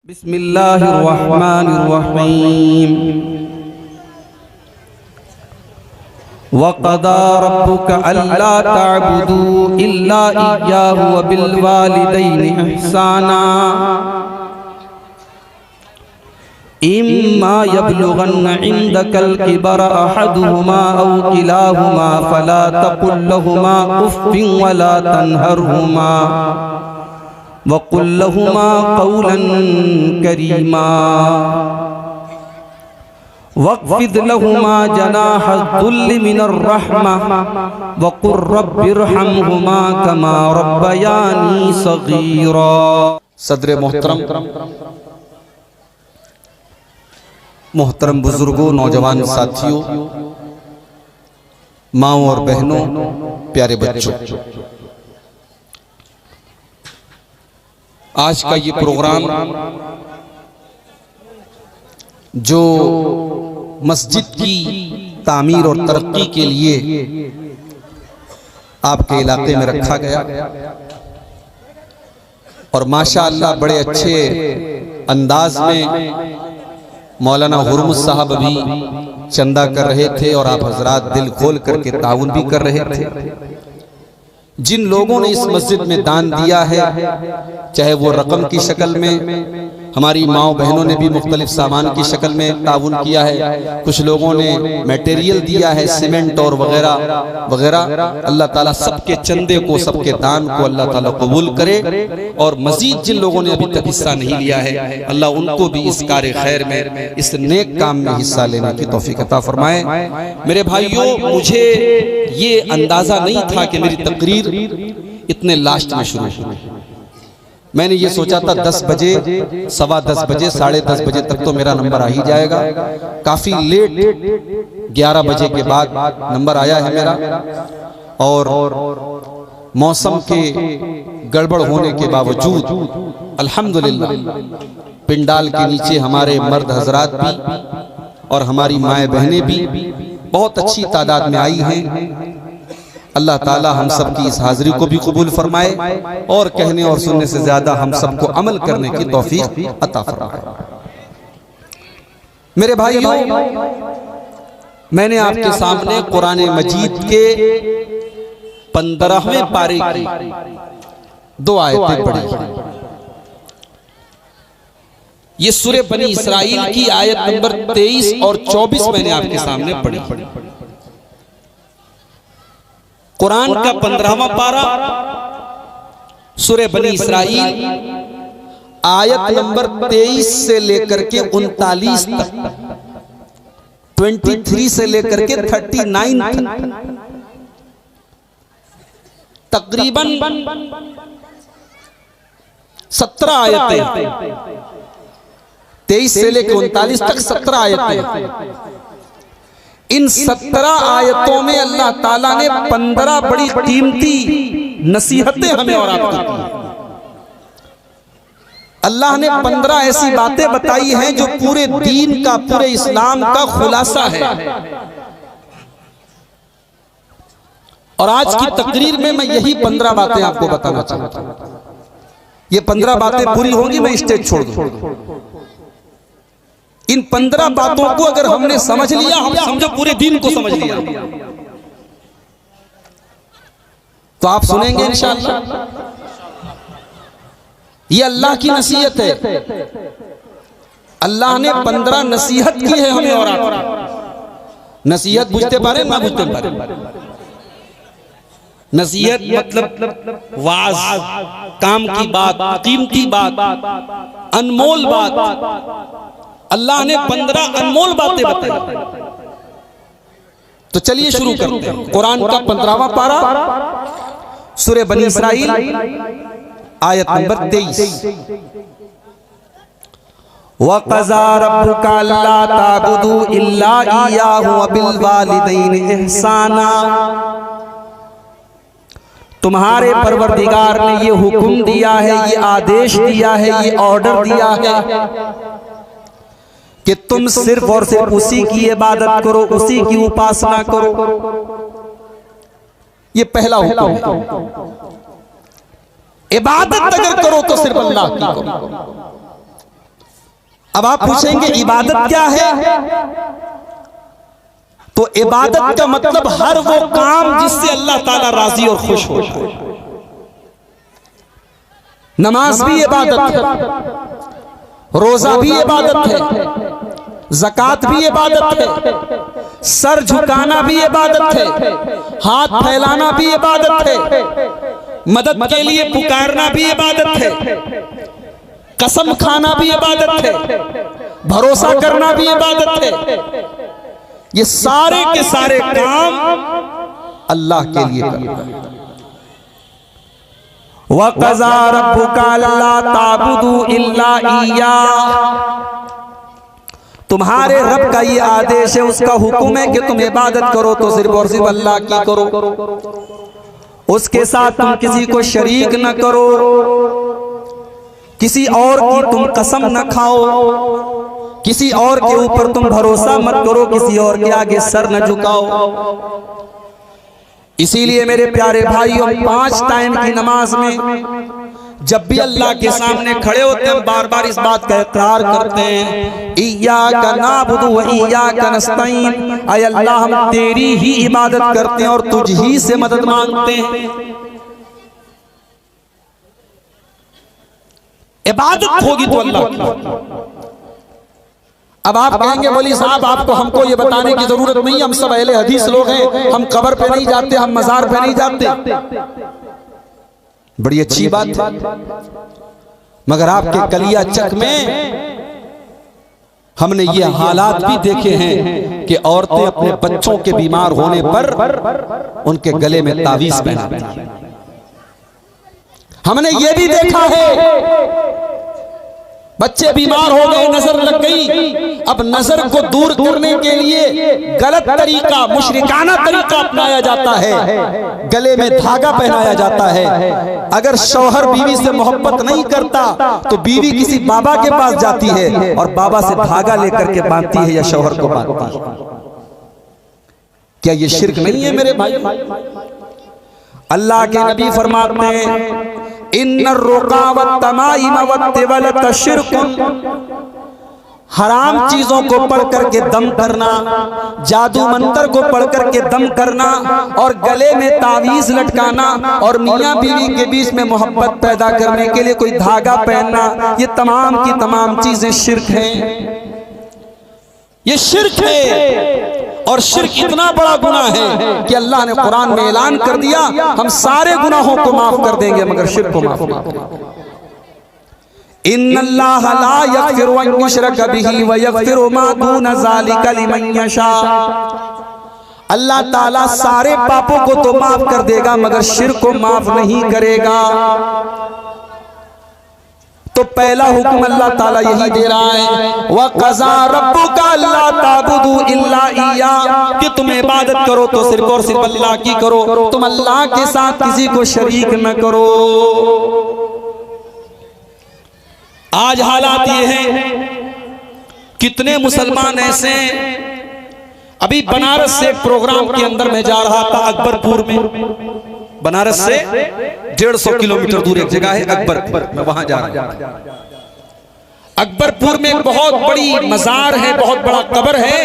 बिस्मिल्लाहिर्रहमानिर्रहीम। वक़ज़ा रब्बुका अल्ला तअबुदू इल्ला इय्याहु व बिल वालिदैनि इहसाना। इम्मा यब्लुगन्ना इंदकल किबरा अहदुहुमा औ किलाहुमा फला तक़ुल लहुमा उफ़्फ़िन वला तन्हरहुमा वक़ुल लहुमा क़ौलन करीमा वक़्फ़िद लहुमा जनाहज़्ज़ुल्लि मिनर रहमा वक़ुल रब्बिरहमहुमा कमा रब्बयानी सग़ीरा। सदर मोहतरम बुजुर्गों, नौजवान साथियों, माओ और बहनों, प्यारे बच्चों, आज का ये प्रोग्राम जो मस्जिद की तामीर और तरक्की के लिए आपके इलाके में रखा गया और माशाअल्लाह बड़े अच्छे अंदाज में मौलाना हुर्मुज़ साहब भी चंदा कर रहे थे और आप हजरात दिल खोल करके ताउन भी कर रहे थे। जिन लोगों ने इस मस्जिद में दान दिया है, चाहे वो रकम की शक्ल में, हमारी माओ बहनों ने भी मुख्तलिफ सामान की शक्ल में ताउन किया है, कुछ लोगों ने मटेरियल दिया है, सीमेंट और वगैरह वगैरह। अल्लाह ताला सबके चंदे को, सबके दान को अल्लाह ताला कबूल करे और मजीद जिन लोगों ने अभी तक हिस्सा नहीं लिया है, अल्लाह उनको भी इस कार्य खैर में, इस नेक काम में हिस्सा लेने की तौफीक अता फरमाए। मेरे भाइयों, मुझे ये अंदाजा नहीं था कि मेरी तकरीर इतने लास्ट में शुरू हुई। मैंने ये सोचा था 10 बजे, 10:15 बजे, 10:30 बजे तक तो मेरा नंबर आ ही जाएगा। काफी लेट 11 बजे के बाद नंबर आया है मेरा और मौसम के गड़बड़ होने के बावजूद अल्हम्दुलिल्लाह पिंडाल के नीचे हमारे मर्द हजरात भी और हमारी माएँ बहनें भी बहुत अच्छी तादाद में आई हैं। अल्लाह ताला हम सब की इस हाजिरी को भी कबूल फरमाए और कहने और सुनने से ज्यादा हम सबको अमल करने की तौफीक अता फरमाए। मेरे भाइयों, मैंने आपके सामने कुरान मजीद के 15वें पारे की 2 आयतें पढ़ी। ये सूरह बनी इसराइल की आयत नंबर 23 और 24 मैंने आपके सामने पढ़ी। कुरान का 15वां पारा सूरह बनी इसराइल आयत नंबर 23 से लेकर के 39 तक, 23 से लेकर के 39 तक, तकरीबन 17 आयतें, 23 से लेकर 39 तक 17 आयतें। इन 17 आयतों में अल्लाह ताला ने 15 बड़ी कीमती नसीहतें हमें और आपको दी। अल्लाह ने 15 ऐसी बातें बताई हैं जो पूरे दीन का, पूरे इस्लाम का खुलासा है। और आज की तकरीर में मैं यही 15 बातें आपको बताना चाहता हूं। ये 15 बातें पूरी होंगी, मैं स्टेज छोड़ दूं। इन 15 बातों को अगर हमने समझ लिया, हम समझो पूरे दिन को समझ लिया, तो आप सुनेंगे इंशाअल्लाह। ये अल्लाह की नसीहत है। अल्लाह ने 15 नसीहत की है हमें और आपको। नसीहत बुझते पारे ना बुझते पारे, नसीहत मतलब वाज, काम की बात, कीमती बात, अनमोल बात। अल्लाह ने 15 अनमोल बातें बताई। तो चलिए शुरू करते हैं। कुरान का 15वां पारा सूरह बनी इसराइल आयत नंबर 23। वक़ज़ा रब्बुका अल्ला ताबुदू इल्ला इय्याहु व बिल वालिदैनि इहसाना। तुम्हारे परवरदिगार ने ये हुक्म दिया है, ये आदेश दिया है, ये ऑर्डर दिया है कि तुम सिर्फ और सिर्फ उसी की इबादत करो, उसी की उपासना करो। ये पहला हुक्म है। इबादत अगर करो तो सिर्फ अल्लाह की करो। अब आप पूछेंगे इबादत क्या है? तो इबादत का मतलब हर वो काम जिससे अल्लाह ताला राजी और खुश हो जाए। नमाज भी इबादत है, रोजा भी इबादत है, ज़कात भी इबादत है, सर झुकाना भी इबादत है, हाथ फैलाना भी इबादत है, मदद के लिए पुकारना भी इबादत है, कसम खाना भी इबादत है, भरोसा करना भी इबादत है। ये सारे के सारे काम अल्लाह के लिए करना है। वक़ज़ा रब्बुका अल्ला ताबुदू इल्ला इय्या, तुम्हारे रब का ये आदेश है, उसका हुक्म है कि तुम इबादत करो तो सिर्फ और सिर्फ अल्लाह की करो, उसके साथ तुम किसी को शरीक न करो, किसी और की तुम कसम न खाओ, किसी और के ऊपर तुम भरोसा मत करो, किसी और के आगे सर न झुकाओ। इसीलिए मेरे प्यारे भाइयों, 5 टाइम की नमाज में जब भी अल्लाह के सामने खड़े होते हैं, बार बार इस बात का इकरार करते हैं, इय्याका नअबुदु व इय्याका नस्तईन, ऐ अल्लाह हम तेरी ही इबादत करते हैं और तुझ ही से मदद मांगते हैं। इबादत होगी तो अल्लाह की। अब आप कहेंगे मौलवी साहब आपको हमको ये बताने की जरूरत नहीं, हम सब अहले हदीस लोग हैं, हम कब्र पे नहीं जाते, हम मजार पे नहीं जाते। बड़ी अच्छी बात है, मगर आपके कलिया चक में हमने ये हालात भी देखे हैं कि औरतें अपने बच्चों के बीमार होने पर उनके गले में तावीज पहनाती हैं। हमने ये भी देखा है बच्चे बीमार हो गए, नजर लग गई, अब नजर को दूर करने के लिए गलत तरीका, मुशरिकाना तरीका अपनाया जाता है, गले में धागा पहनाया जाता है। अगर शौहर बीवी से मोहब्बत नहीं करता तो बीवी किसी बाबा के पास जाती है और बाबा से धागा लेकर के बांधती है या शौहर को बांधती है। क्या ये शिर्क नहीं है मेरे भाई? अल्लाह के नबी फरमाते हैं, इन्नर रुका वत्तमाइम वत्तिवलत शिर्कुन, हराम चीजों को पढ़ करके दम करना, जादू मंत्र को पढ़ करके दम करना और गले में तावीज लटकाना और मियाँ बीवी के बीच में मोहब्बत पैदा करने के लिए कोई धागा पहनना, ये तमाम की तमाम चीजें शिर्क हैं। ये शिर्क है और शिर्क इतना बड़ा गुनाह है कि अल्लाह ने कुरान में ऐलान कर दिया, हम सारे गुनाहों को माफ कर देंगे मगर शिर्क को माफ नहीं करेंगे। इन्नल्लाह ला यग़फिरु अन युशरक बिही व यग़फिरु मा दून ज़ालिका लिमन यशा, अल्लाह ताला सारे पापों को तो माफ कर देगा मगर शिर्क को माफ नहीं करेगा। तो पहला हुक्म अल्लाह ताला यही दे रहा है, वक़ज़ा रब्बुका अल्ला ताबुदू इल्ला इय्या, कि तुम इबादत करो तो सिर्फ और सिर्फ अल्लाह की करो, तुम अल्लाह के साथ किसी को शरीक न करो। आज हालात ये हैं, कितने मुसलमान ऐसे, अभी बनारस से एक प्रोग्राम के अंदर मैं जा रहा था, अकबरपुर में, बनारस से 150 किलोमीटर दूर एक जगह है अकबरपुर, मैं वहां जा रहा हूं। अकबरपुर में एक बहुत बड़ी मजार है, बहुत बड़ा कब्र है,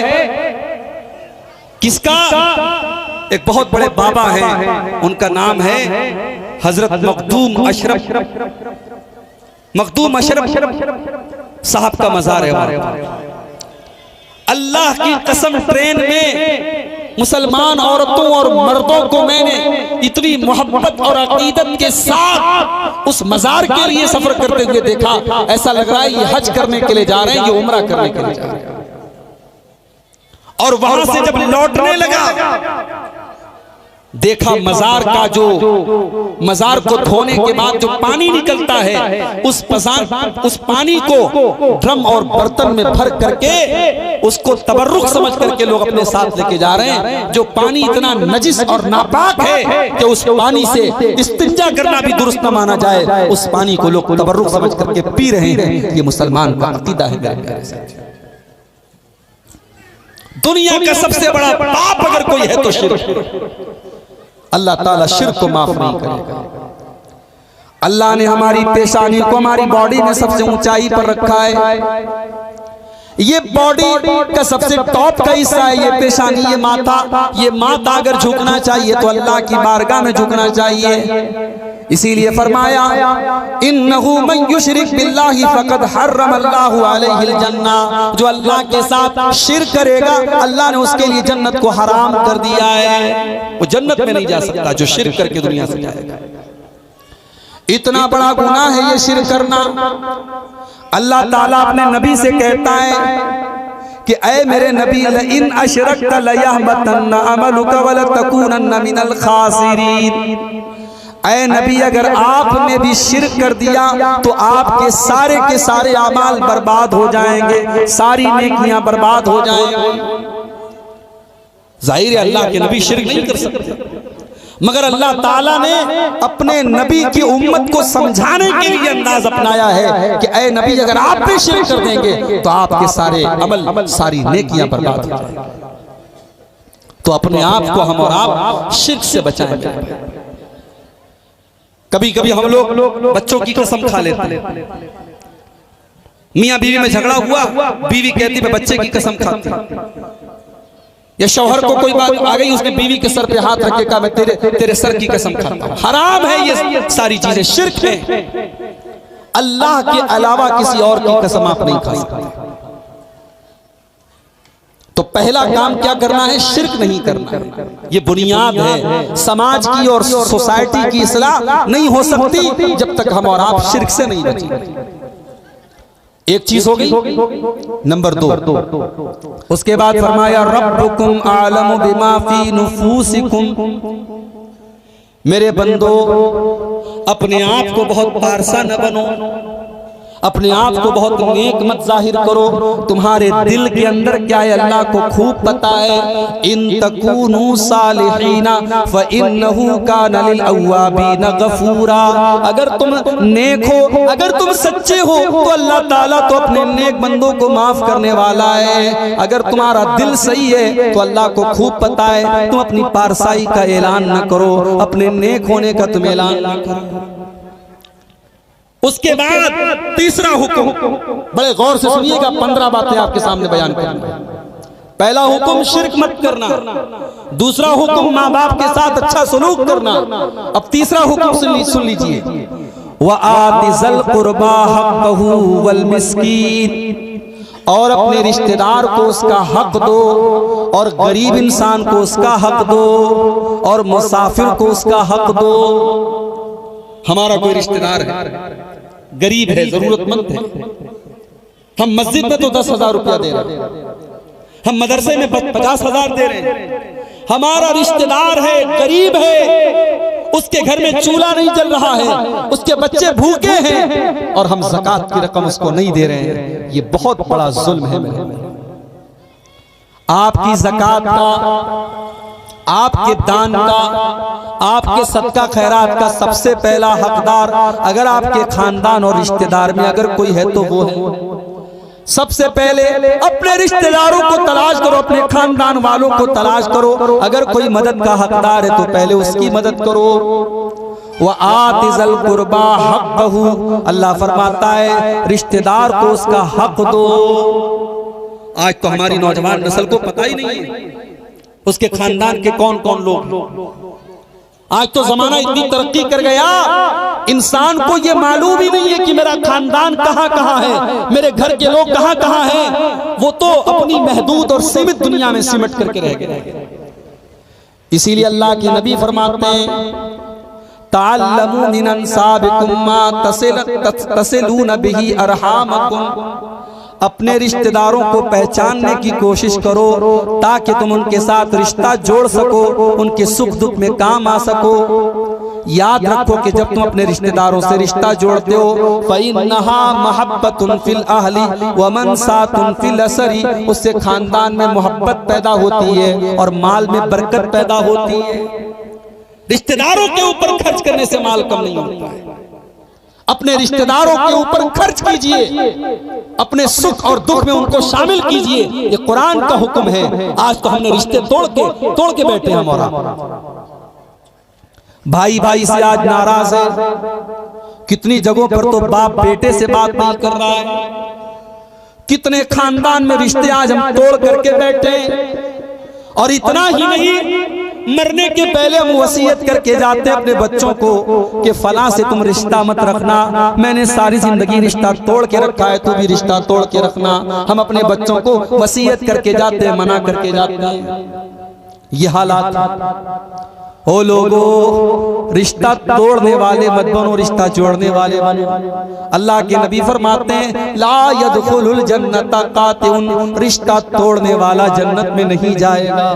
किसका? एक बहुत बड़े बाबा हैं, उनका नाम है हजरत मखदूम अशरफ साहब का मजार है। अल्लाह की कसम, ट्रेन में मुसलमान औरतों और मर्दों को मैंने इतनी मोहब्बत और अकीदत के साथ उस मजार के लिए सफर करते हुए देखा, ऐसा लग रहा है ये हज करने के लिए जा रहे हैं, ये उम्रा करने के लिए जा रहे हैं। और वहां से जब लौटने लगा देखा मजार का जो मजार को धोने के बाद जो पानी निकलता है, उस पानी को ड्रम और बर्तन में भर करके उसको तबर्रुक समझ करके लोग अपने साथ लेके जा रहे हैं। जो पानी इतना नजिस और नापाक है कि उस पानी से इस्तिंजा करना भी दुरुस्त न माना जाए, उस पानी को लोग तबर्रुक समझ करके पी रहे हैं। ये मुसलमान का अकीदा है। दुनिया का सबसे बड़ा पाप अगर कोई है तो शिर्क। अल्लाह ताला शिर्क को माफ नहीं करेगा। अल्लाह ने हमारी पेशानी को हमारी बॉडी में सबसे ऊंचाई पर रखा है। ये बॉडी का सबसे टॉप का हिस्सा है ये पेशानी, ये माथा। ये माथा अगर झुकना चाहिए तो अल्लाह की बारगाह में झुकना चाहिए। इसीलिए फरमाया इन्नहु मन युशरिक बिल्लाहि फक़द हर्रम अल्लाहु अलैहिल जन्ना, जो अल्लाह के साथ शिर्क करेगा अल्लाह ने उसके लिए जन्नत को हराम कर दिया है। वो जन्नत में नहीं जा सकता जो शिर्क करके दुनिया से जाएगा। इतना बड़ा गुनाह है ये शिर्क करना। अल्लाह ताला अपने नबी से कहता है कि ऐ मेरे नबी इन अशरकत लयहबतन्न अमलुका वलतकूनन्न मिनल खासिरीन। ऐ नबी अगर आपने भी शिर्क कर दिया तो आपके सारे के सारे अमाल बर्बाद हो जाएंगे, सारी नेकियां बर्बाद हो जाएंगी। जाहिर है अल्लाह के नबी शिर्क नहीं कर सकते, मगर अल्लाह ताला ने अपने नबी की उम्मत को समझाने के लिए अंदाज अपनाया है कि ऐ नबी अगर आप भी शिर्क कर देंगे तो आपके सारे अमल सारी नेकियां बर्बाद हो जाएंगी। तो अपने आप को हम और आप शिर्क से बचाएंगे। कभी कभी हम लोग बच्चों की कसम खा लेते हैं। मियां बीवी में झगड़ा हुआ, बीवी कहती मैं बच्चे की कसम खाती। या शौहर को कोई बात आ गई, उसने बीवी के सर पे हाथ रख के कहा मैं तेरे सर की कसम खाता हूं। हराम है ये सारी चीजें, शिर्क है। अल्लाह के अलावा किसी और की कसम आप नहीं खा सकते। तो पहला काम क्या करना है? शिर्क नहीं करना। ये बुनियाद है। समाज की और सोसाइटी की इस्लाह नहीं हो सकती जब तक हम और आप शिर्क से नहीं बचेंगे। एक चीज हो गई। नंबर 2, उसके बाद फरमाया रब्बुकुम आलमु बिमा फी नुफूसिकुम। मेरे बंदो अपने आप को बहुत पारसा न बनो, अपने आप को बहुत नेक मत जाहिर करो। तुम्हारे दिल के अंदर क्या है अल्लाह को खूब पता है। इन तकूनू सालिहीना फइन्नहु कान लिल अव्वाबीन गफूरा। अगर तुम नेक हो, अगर तुम सच्चे हो तो अल्लाह ताला तो अपने नेक बंदों को माफ करने वाला है। अगर तुम्हारा दिल सही है तो अल्लाह को खूब पता है। तुम अपनी पारसाई का ऐलान न करो, अपने नेक होने का तुम ऐलान न करो। उसके बाद तीसरा हुक्म, बड़े गौर से सुनिएगा, 15 बातें आपके सामने बयान करूंगा। पहला हुक्म शिर्क मत करना, दूसरा हुक्म माँ बाप के साथ अच्छा सलूक करना। अब तीसरा हुक्म सुन लीजिए, व आतिज़ल कुर्बा हक़्क़हु वल मिस्कीन। और अपने रिश्तेदार को उसका हक दो, और गरीब इंसान को उसका हक दो, और मुसाफिर को उसका हक दो। हमारा कोई रिश्तेदार है, गरीब है, जरूरतमंद है, हम मस्जिद में तो 10,000 रुपया दे रहे हैं, हम मदरसे में 50,000 दे रहे हैं। हमारा रिश्तेदार है, गरीब है, उसके घर में चूल्हा नहीं जल रहा है, उसके बच्चे भूखे हैं, और हम ज़कात की रकम उसको नहीं दे रहे हैं। ये बहुत बड़ा जुल्म है मेरे। आपकी ज़कात का, आपके दान का, आपके सदका खैरात का सबसे पहला हकदार अगर आपके खानदान और रिश्तेदार में अगर कोई है तो वो है। सबसे पहले अपने रिश्तेदारों को तलाश करो, अपने खानदान वालों को तलाश करो। अगर कोई मदद का हकदार है तो पहले उसकी मदद करो। व आतिज़ल कुर्बा हक़्क़हु, अल्लाह फरमाता है रिश्तेदार को उसका हक दो। आज तो हमारी नौजवान नस्ल को पता ही नहीं है उसके खानदान के कौन कौन लोग। आज तो जमाना इतनी तरक्की कर गया, इंसान को ये मालूम ही नहीं है कि मेरा खानदान कहाँ कहाँ है, मेरे घर के लोग कहाँ कहाँ हैं। वो तो अपनी महदूद और सीमित दुनिया में सिमट करके रह गए। इसीलिए अल्लाह के नबी फरमाते हैं ताल्लमू मिन अंसाबिकुम मा तसिलून बिही अरहामकुम। अपने रिश्तेदारों को पहचानने की कोशिश करो ताकि तुम उनके साथ रिश्ता जोड़ सको, उनके सुख दुख में काम आ सको। याद रखो कि जब तुम अपने रिश्तेदारों से रिश्ता जोड़ते हो फ़इन्नहा महब्बतुन फिल अहली व मनसातुन फिल असरी, उससे खानदान में मोहब्बत पैदा होती है और माल में बरकत पैदा होती है। रिश्तेदारों के ऊपर खर्च करने से माल कम नहीं होता है। अपने रिश्तेदारों के ऊपर खर्च कीजिए, अपने सुख और दुख में उनको शामिल कीजिए। ये कुरान का हुक्म है। आज तो हमने रिश्ते तोड़ के बैठे हम। और भाई भाई से आज नाराज है। कितनी जगहों पर तो बाप बेटे से बात नहीं कर रहा है। कितने खानदान में रिश्ते आज हम तोड़ करके बैठे। और इतना ही नहीं, मरने के पहले हम वसीयत करके जाते हैं अपने बच्चों को कि फलां से तुम रिश्ता मत रखना, मैंने सारी जिंदगी रिश्ता तोड़ के रखा है, तू भी रिश्ता तोड़ के रखना। हम अपने बच्चों को वसीयत करके जाते हैं, मना करके जाते हैं। ये हालात। ओ लोगों, रिश्ता तोड़ने वाले मत बनो, रिश्ता जोड़ने वाले बनो। अल्लाह के नबी फरमाते हैं ला यदखुलुल जन्नता कातिउन, रिश्ता तोड़ने वाला जन्नत में नहीं जाएगा।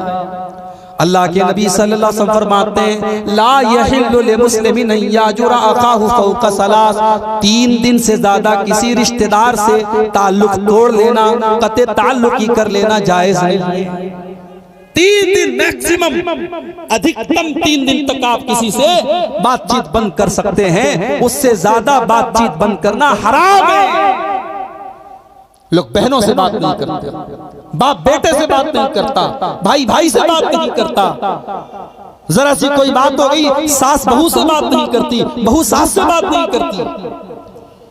अल्लाह के नबी सल्लल्लाहु अलैहि वसल्लम फरमाते हैं ला यहिल्लु लिमुस्लिमिन याजुरा अखाहु फौका सलास, 3 दिन से ज्यादा किसी रिश्तेदार से ताल्लुक तोड़ लेना, कते ताल्लुक ही कर लेना जायज नहीं है। 3 दिन मैक्सिमम, अधिकतम 3 दिन तक आप किसी से बातचीत बंद कर सकते हैं, उससे ज्यादा बातचीत बंद करना हराम है। लोग बहनों से बात नहीं करते, बाप बेटे से बात नहीं करता, भाई भाई से बात नहीं करता। जरा सी कोई बात हो गई, सास बहू से बात नहीं करती, बहू सास से बात नहीं करती।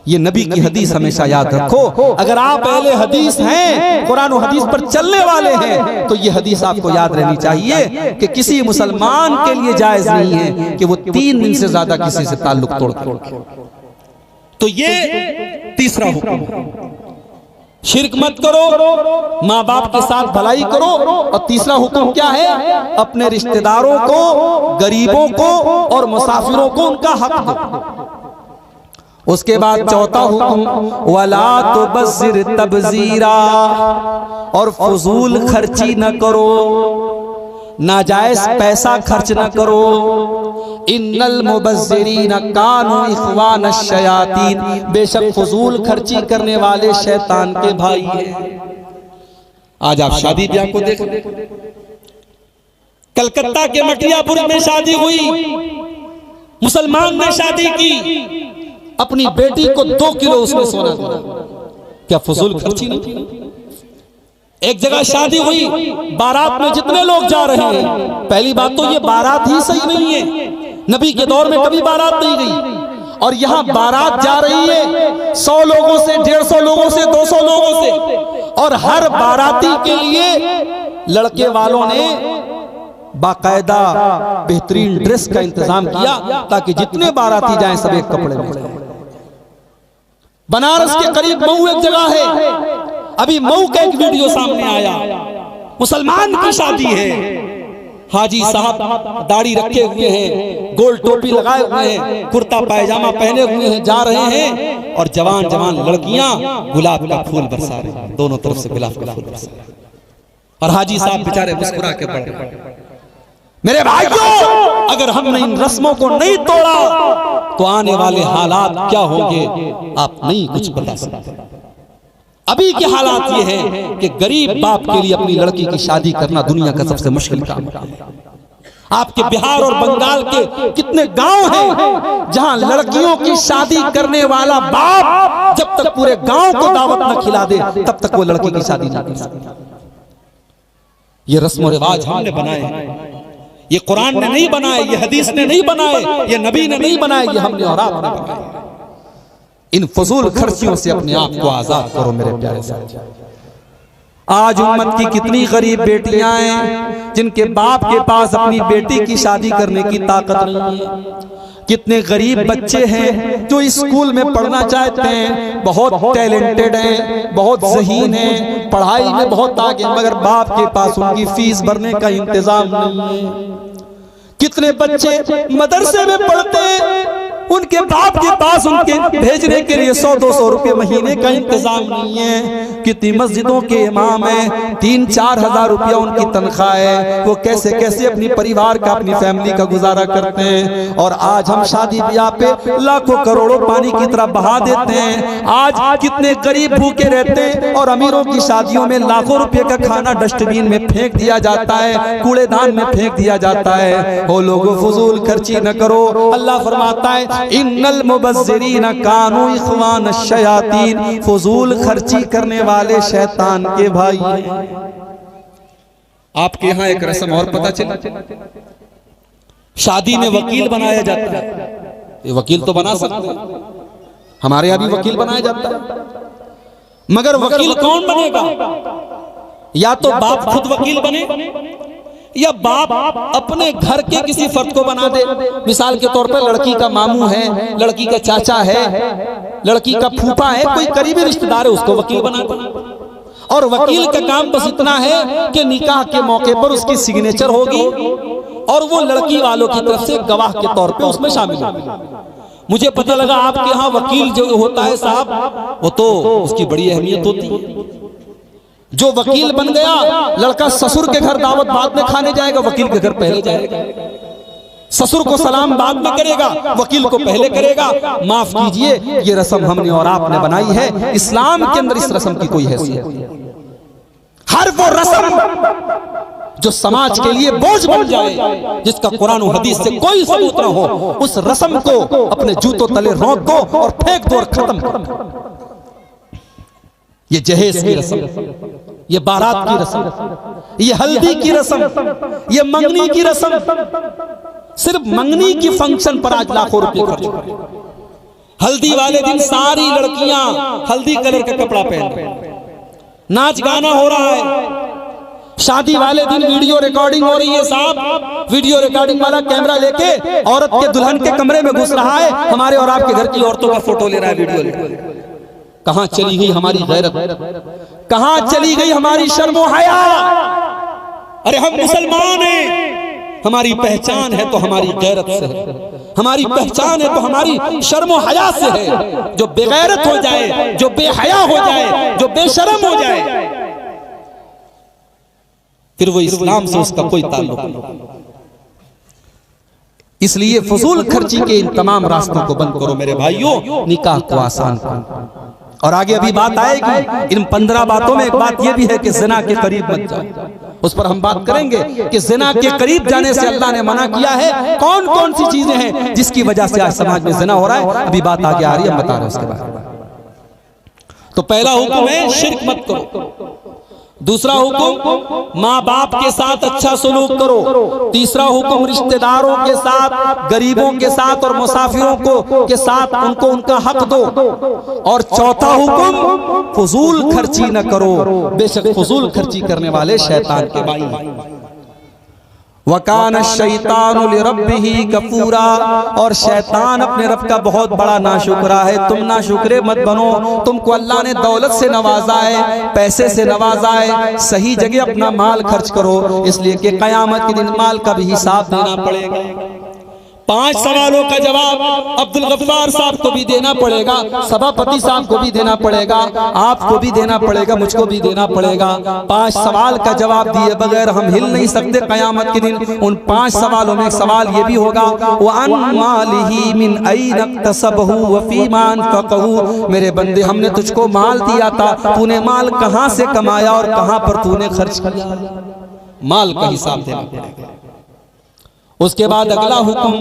ये नबी की हदीस हमेशा याद रखो। अगर आप अहले हदीस हैं, कुरान और हदीस पर चलने वाले हैं, तो ये हदीस आपको याद रहनी चाहिए कि किसी मुसलमान के लिए जायज नहीं है कि वो 3 दिन से ज्यादा किसी से ताल्लुक तोड़। तो ये तीसरा हुक्म, शिर्क मत करो, माँ बाप के साथ भलाई करो। और तीसरा हुक्म क्या है? अपने रिश्तेदारों को, गरीबों को और मुसाफिरों को उनका हक दो। उसके बाद चौथा हुक्म वला तुबज़िर तबज़ीरा, और फजूल खर्ची न करो, नाजायज पैसा खर्च न करो। इन्नल मुबज़्ज़िरीन कानू इख्वान शयातीन, बेशक फजूल खर्ची करने वाले शैतान के भाई हैं। आज आप शादी ब्याह को देख, कलकत्ता के मटियापुर में शादी हुई, मुसलमान ने शादी की, अपनी बेटी को 2 किलो उसने सोना दिया। क्या फजूल खर्ची नहीं? एक जगह शादी हुई, बारात में जितने लोग जा रहे हैं, पहली बात तो ये बारात ही सही नहीं है, नबी के दौर में कभी बारात नहीं गई। और यहाँ बारात जा रही है 100 लोगों से, 150 लोगों से, 200 लोगों से, और हर बाराती के लिए लड़के वालों ने बाकायदा बेहतरीन ड्रेस का इंतजाम किया ताकि जितने बाराती जाएं सब एक कपड़े में। बनारस के करीब मऊ एक जगह है, अभी मऊ का एक वीडियो सामने आया, मुसलमान की शादी है, हाजी साहब दाढ़ी रखे हुए हैं, गोल टोपी लगाए हुए हैं, कुर्ता पायजामा पहने हुए हैं, जा रहे हैं, और जवान जवान लड़कियां गुलाब का फूल बरसा रही हैं, दोनों तरफ से गुलाब का फूल बरसा रहे हैं, और हाजी साहब बेचारे मुस्कुरा के बढ़ रहे। मेरे भाइयों, अगर हमने इन रस्मों को नहीं तोड़ा तो आने वाले हालात क्या होंगे आप नहीं कुछ बता सकते। अभी के हालात ये हैं कि गरीब बाप के लिए अपनी लड़की की शादी करना दुनिया का सबसे मुश्किल काम है। आपके बिहार और बंगाल के कितने गांव हैं जहां लड़कियों की शादी करने वाला बाप जब तक पूरे गांव को दावत न खिला दे तब तक वो लड़की की शादी नहीं कर सकता। ये रस्म रिवाज हमने बनाए, ये कुरान ने नहीं बनाए, ये हदीस ने नहीं बनाए, ये नबी ने नहीं बनाए, ये हमने और आपने बनाए। इन फजूल खर्चियों से अपने आप को आजाद करो मेरे प्यारे साथी। आज उम्मत की कितनी गरीब बेटियां हैं जिनके बाप के पास अपनी बेटी की शादी करने की ताकत नहीं है। कितने गरीब बच्चे हैं जो स्कूल में पढ़ना चाहते हैं, बहुत टैलेंटेड हैं, बहुत ज़हीन हैं, पढ़ाई में बहुत आगे, मगर बाप के पास उनकी फीस भरने का इंतजाम नहीं है। कितने बच्चे मदरसे में पढ़ते हैं, उनके बाप के पास उनके भेजने के लिए 100-200 रुपए महीने का इंतजाम नहीं है। कितनी मस्जिदों के इमाम हैं, 3-4 हजार रुपया उनकी तनख्वाह है, वो कैसे कैसे अपनी परिवार का, अपनी फैमिली का गुजारा करते हैं। और आज हम शादी ब्याह पे लाखों करोड़ों पानी की तरह बहा देते हैं। आज कितने गरीब भूखे रहते हैं और अमीरों की शादियों में लाखों रुपए का खाना डस्टबिन में फेंक दिया जाता है, कूड़ेदान में फेंक दिया जाता है। वो लोगों फजूल खर्ची न करो। अल्लाह फरमाता है इन्नल मुबज़्ज़िरीन कानू इख्वान शयातीन, फजूल खर्ची करने वाले शैतान के भाई हैं। आपके यहाँ एक रस्म और पता चला, शादी में वकील बनाया जाता है, ये वकील तो बना सकते हैं, हमारे यहां भी वकील बनाया जाता है, मगर वकील कौन बनेगा? या तो बाप खुद वकील बने या बाप अपने घर के किसी फर्द को बना दे। मिसाल के तौर पर लड़की का मामू है, लड़की का चाचा है, लड़की का फूफा है, कोई करीबी रिश्तेदार है, उसको वकील बना दे। और वकील का काम बस इतना है कि निकाह के मौके पर उसकी सिग्नेचर होगी और वो लड़की वालों की तरफ से गवाह के तौर पे उसमें शामिल होगी। मुझे पता लगा आपके यहाँ वकील जो होता है साहब, वो तो उसकी बड़ी अहमियत होती है। जो वकील बन गया, लड़का ससुर के घर दावत बाद में खाने जाएगा, वकील के घर पहले जाएगा। ससुर को सलाम बाद में करेगा, वकील को पहले करेगा। माफ कीजिए, ये रस्म हमने और आपने बनाई है, इस्लाम के अंदर इस रस्म की कोई हैसियत। हर वो रस्म जो समाज के लिए बोझ बन जाए, जिसका कुरान और हदीस से कोई सबूत न हो, उस रस्म को अपने जूतों तले रोक दो और फेंक दो और खत्म कर दो। ये जहेज की रस्म, ये बारात की रस्म, ये हल्दी की रस्म, ये मंगनी की रस्म, सिर्फ मंगनी की फंक्शन पर आज लाखों रुपए खर्च कर। हल्दी वाले दिन सारी लड़कियां हल्दी कलर का कपड़ा पहन रही, नाच गाना हो रहा है। शादी वाले दिन वीडियो रिकॉर्डिंग हो रही है साहब, वीडियो रिकॉर्डिंग वाला कैमरा लेके औरत के दुल्हन के कमरे में घुस रहा है, हमारे और आपके घर की औरतों का फोटो ले रहा है, वीडियो ले रहा है। कहां चली गई हमारी गैरत? कहां चली गई हमारी शर्म व हया? अरे हम मुसलमान हैं, हमारी पहचान है तो हमारी गैरत से है, हमारी पहचान है तो हमारी शर्म व हया से है। जो बेगैरत हो जाए, जो बेहया हो जाए, जो बेशर्म हो जाए, फिर वो इस्लाम से उसका कोई ताल्लुक नहीं। इसलिए फजूल खर्ची के इन तमाम रास्तों को बंद करो मेरे भाइयों, निकाह को आसान करो। और आगे अभी बात आएगी, इन 15 बातों में एक बात यह भी है कि ज़िना के करीब मत जाओ। उस पर हम बात करेंगे कि ज़िना के करीब जाने से अल्लाह ने मना किया है। कौन कौन सी चीजें हैं जिसकी वजह से आज समाज में ज़िना हो रहा है, अभी बात आगे आ रही है, हम बता रहे हैं उसके बारे में। तो पहला हुक्म है शिर्क मत करो। दूसरा हुक्म माँ बाप के साथ अच्छा सलूक करो। तीसरा हुक्म रिश्तेदारों के साथ, गरीबों के साथ और मुसाफिरों को के साथ उनको उनका हक दो। और चौथा हुक्म फजूल खर्ची न करो, बेशक फजूल खर्ची करने वाले शैतान के भाई। वकान शैतान लिरब्बिही कफूरा, और शैतान अपने रब का बहुत बड़ा नाशुक्रा है। तुम नाशुक्रे मत बनो। तुमको अल्लाह ने दौलत से नवाजा है, पैसे से नवाजा है, सही जगह अपना माल खर्च करो, इसलिए कि कयामत के दिन माल का भी हिसाब देना पड़ेगा। 5 सवालों का जवाब अब्दुल गफ्फार साहब को भी देना पड़ेगा, सभापति साहब को भी देना पड़ेगा, आपको भी देना पड़ेगा, मुझको भी देना पड़ेगा। 5 सवाल का जवाब दिए बगैर हम हिल नहीं सकते कयामत के दिन। उन 5 सवालों में एक सवाल ये भी होगा, वअन मालिही मिन ऐन इक्तसबहु व फीमा अनफक़हु। मेरे बंदे, हमने तुझको माल दिया था, तूने माल कहां से कमाया और कहां पर तूने खर्च किया। माल का हिसाब देना पड़ेगा। उसके बाद अगला हुक्म,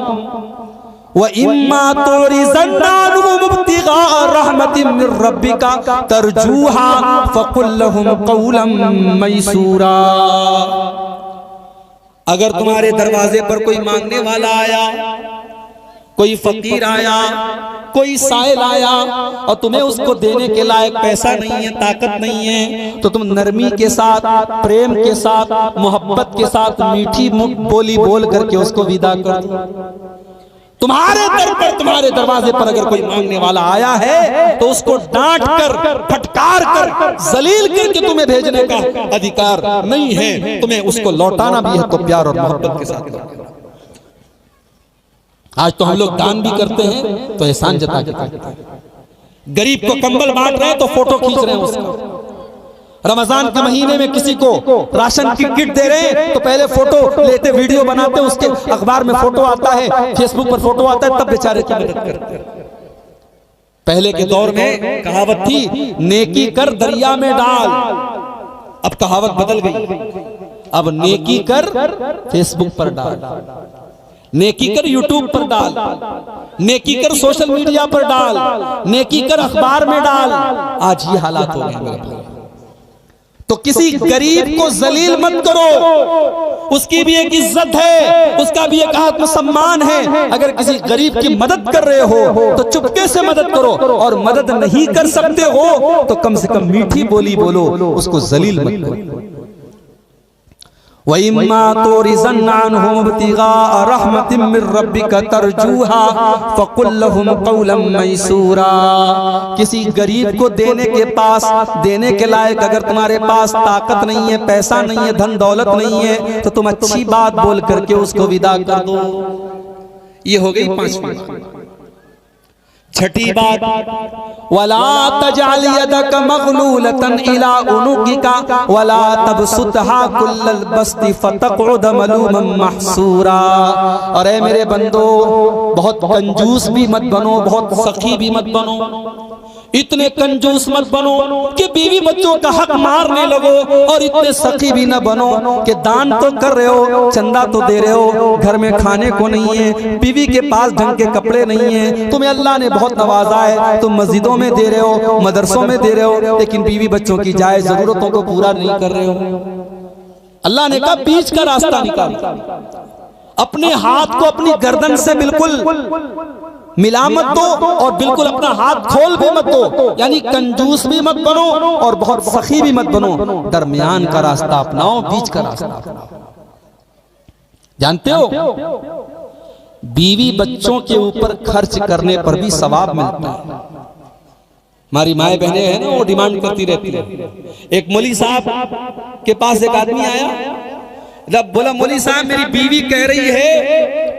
व इम्मा तुरिज़न्नाहु मुब्तिगा रहमतिन मिर रब्बिका तरजूहा फकुल लहुम क़ौलन मैसूरा। अगर तुम्हारे दरवाजे पर कोई मांगने वाला आया, कोई फकीर आया, कोई साइल आया और तुम्हें उसको देने के लायक पैसा नहीं है, ताकत नहीं है, तो तुम नरमी के साथ, प्रेम के साथ, मोहब्बत के साथ मीठी बोली बोल करके उसको विदा कर दो। तुम्हारे दर पर, तुम्हारे दरवाजे पर अगर कोई मांगने वाला आया है तो उसको डांट कर, फटकार कर, जलील करके तुम्हें भेजने का अधिकार नहीं है। तुम्हें उसको लौटाना भी है तो प्यार और मोहब्बत के साथ। आज तो हम लोग दान भी करते हैं तो एहसान जता के करते हैं। गरीब को कंबल बांट रहे हैं तो फोटो खींच रहे हैं उसका। रमजान के महीने में किसी को राशन की किट दे रहे हैं तो पहले फोटो लेते, वीडियो बनाते, उसके अखबार में फोटो आता है, फेसबुक पर फोटो आता है, तब बेचारे की मदद करते हैं। पहले के दौर में कहावत थी, नेकी कर दरिया में डाल। अब कहावत बदल गई, अब नेकी कर फेसबुक पर डाल, नेकी कर यूट्यूब पर डाल, नेकी कर सोशल मीडिया पर डाल, नेकी कर अखबार में डाल। आज ये हालात हो गए मेरे भाई। तो किसी गरीब को जलील मत करो, उसकी भी एक इज्जत है, उसका भी एक आत्मसम्मान है। अगर किसी गरीब की मदद कर रहे हो तो चुपके से मदद करो, और मदद नहीं कर सकते हो तो कम से कम मीठी बोली बोलो, उसको जलील मत करो। वइम्मा तुरिज़न अन्हुम इब्तिगा रहमतिम मिर रब्बिका तरजूहा फकुल लहुम क़ौलन मैसूरा। किसी गरीब को देने के लायक अगर तुम्हारे पास ताकत नहीं है, पैसा नहीं है, धन दौलत नहीं है, तो तुम अच्छी बात बोल करके उसको विदा कर दो। ये हो गई पांचवी। छठी बात, वला तजअल यदक मगलूलतन इला उनुकिका वला तबसुतहा कुल्लल बस्ति फतक़उद मलूमन महसूरा। और ऐ मेरे बंदो, बहुत कंजूस भी मत बनो, बहुत सखी भी मत बनो। इतने कंजूस मत बनो कि बीवी बच्चों का हक मारने लगो, और इतने सखी भी न बनो कि दान तो कर रहे हो, चंदा तो दे रहे हो, घर में खाने को नहीं है, बीवी के पास ढंग के कपड़े नहीं है, तुम्हें अल्लाह ने बहुत नवाजा है, तुम मस्जिदों में दे रहे हो, मदरसों में दे रहे हो, लेकिन बीवी बच्चों की जायज जरूरतों को पूरा नहीं कर रहे हो। अल्लाह ने कहा बीच का रास्ता निकाल, अपने हाथ को अपनी गर्दन से बिल्कुल मिला मत दो, और बिल्कुल अपना हाथ खोल भी मत दो, यानी कंजूस भी मत बनो और बहुत सखी भी मत बनो। दरमियान का रास्ता अपनाओ, बीच का रास्ता अपनाओ। जानते हो, बीवी बच्चों के ऊपर खर्च करने पर भी सवाब मिलता है। हमारी माए बहनें हैं ना, वो डिमांड करती रहती है। एक मौली साहब के पास एक आदमी आया, जब बोला मौली साहब मेरी बीवी कह रही है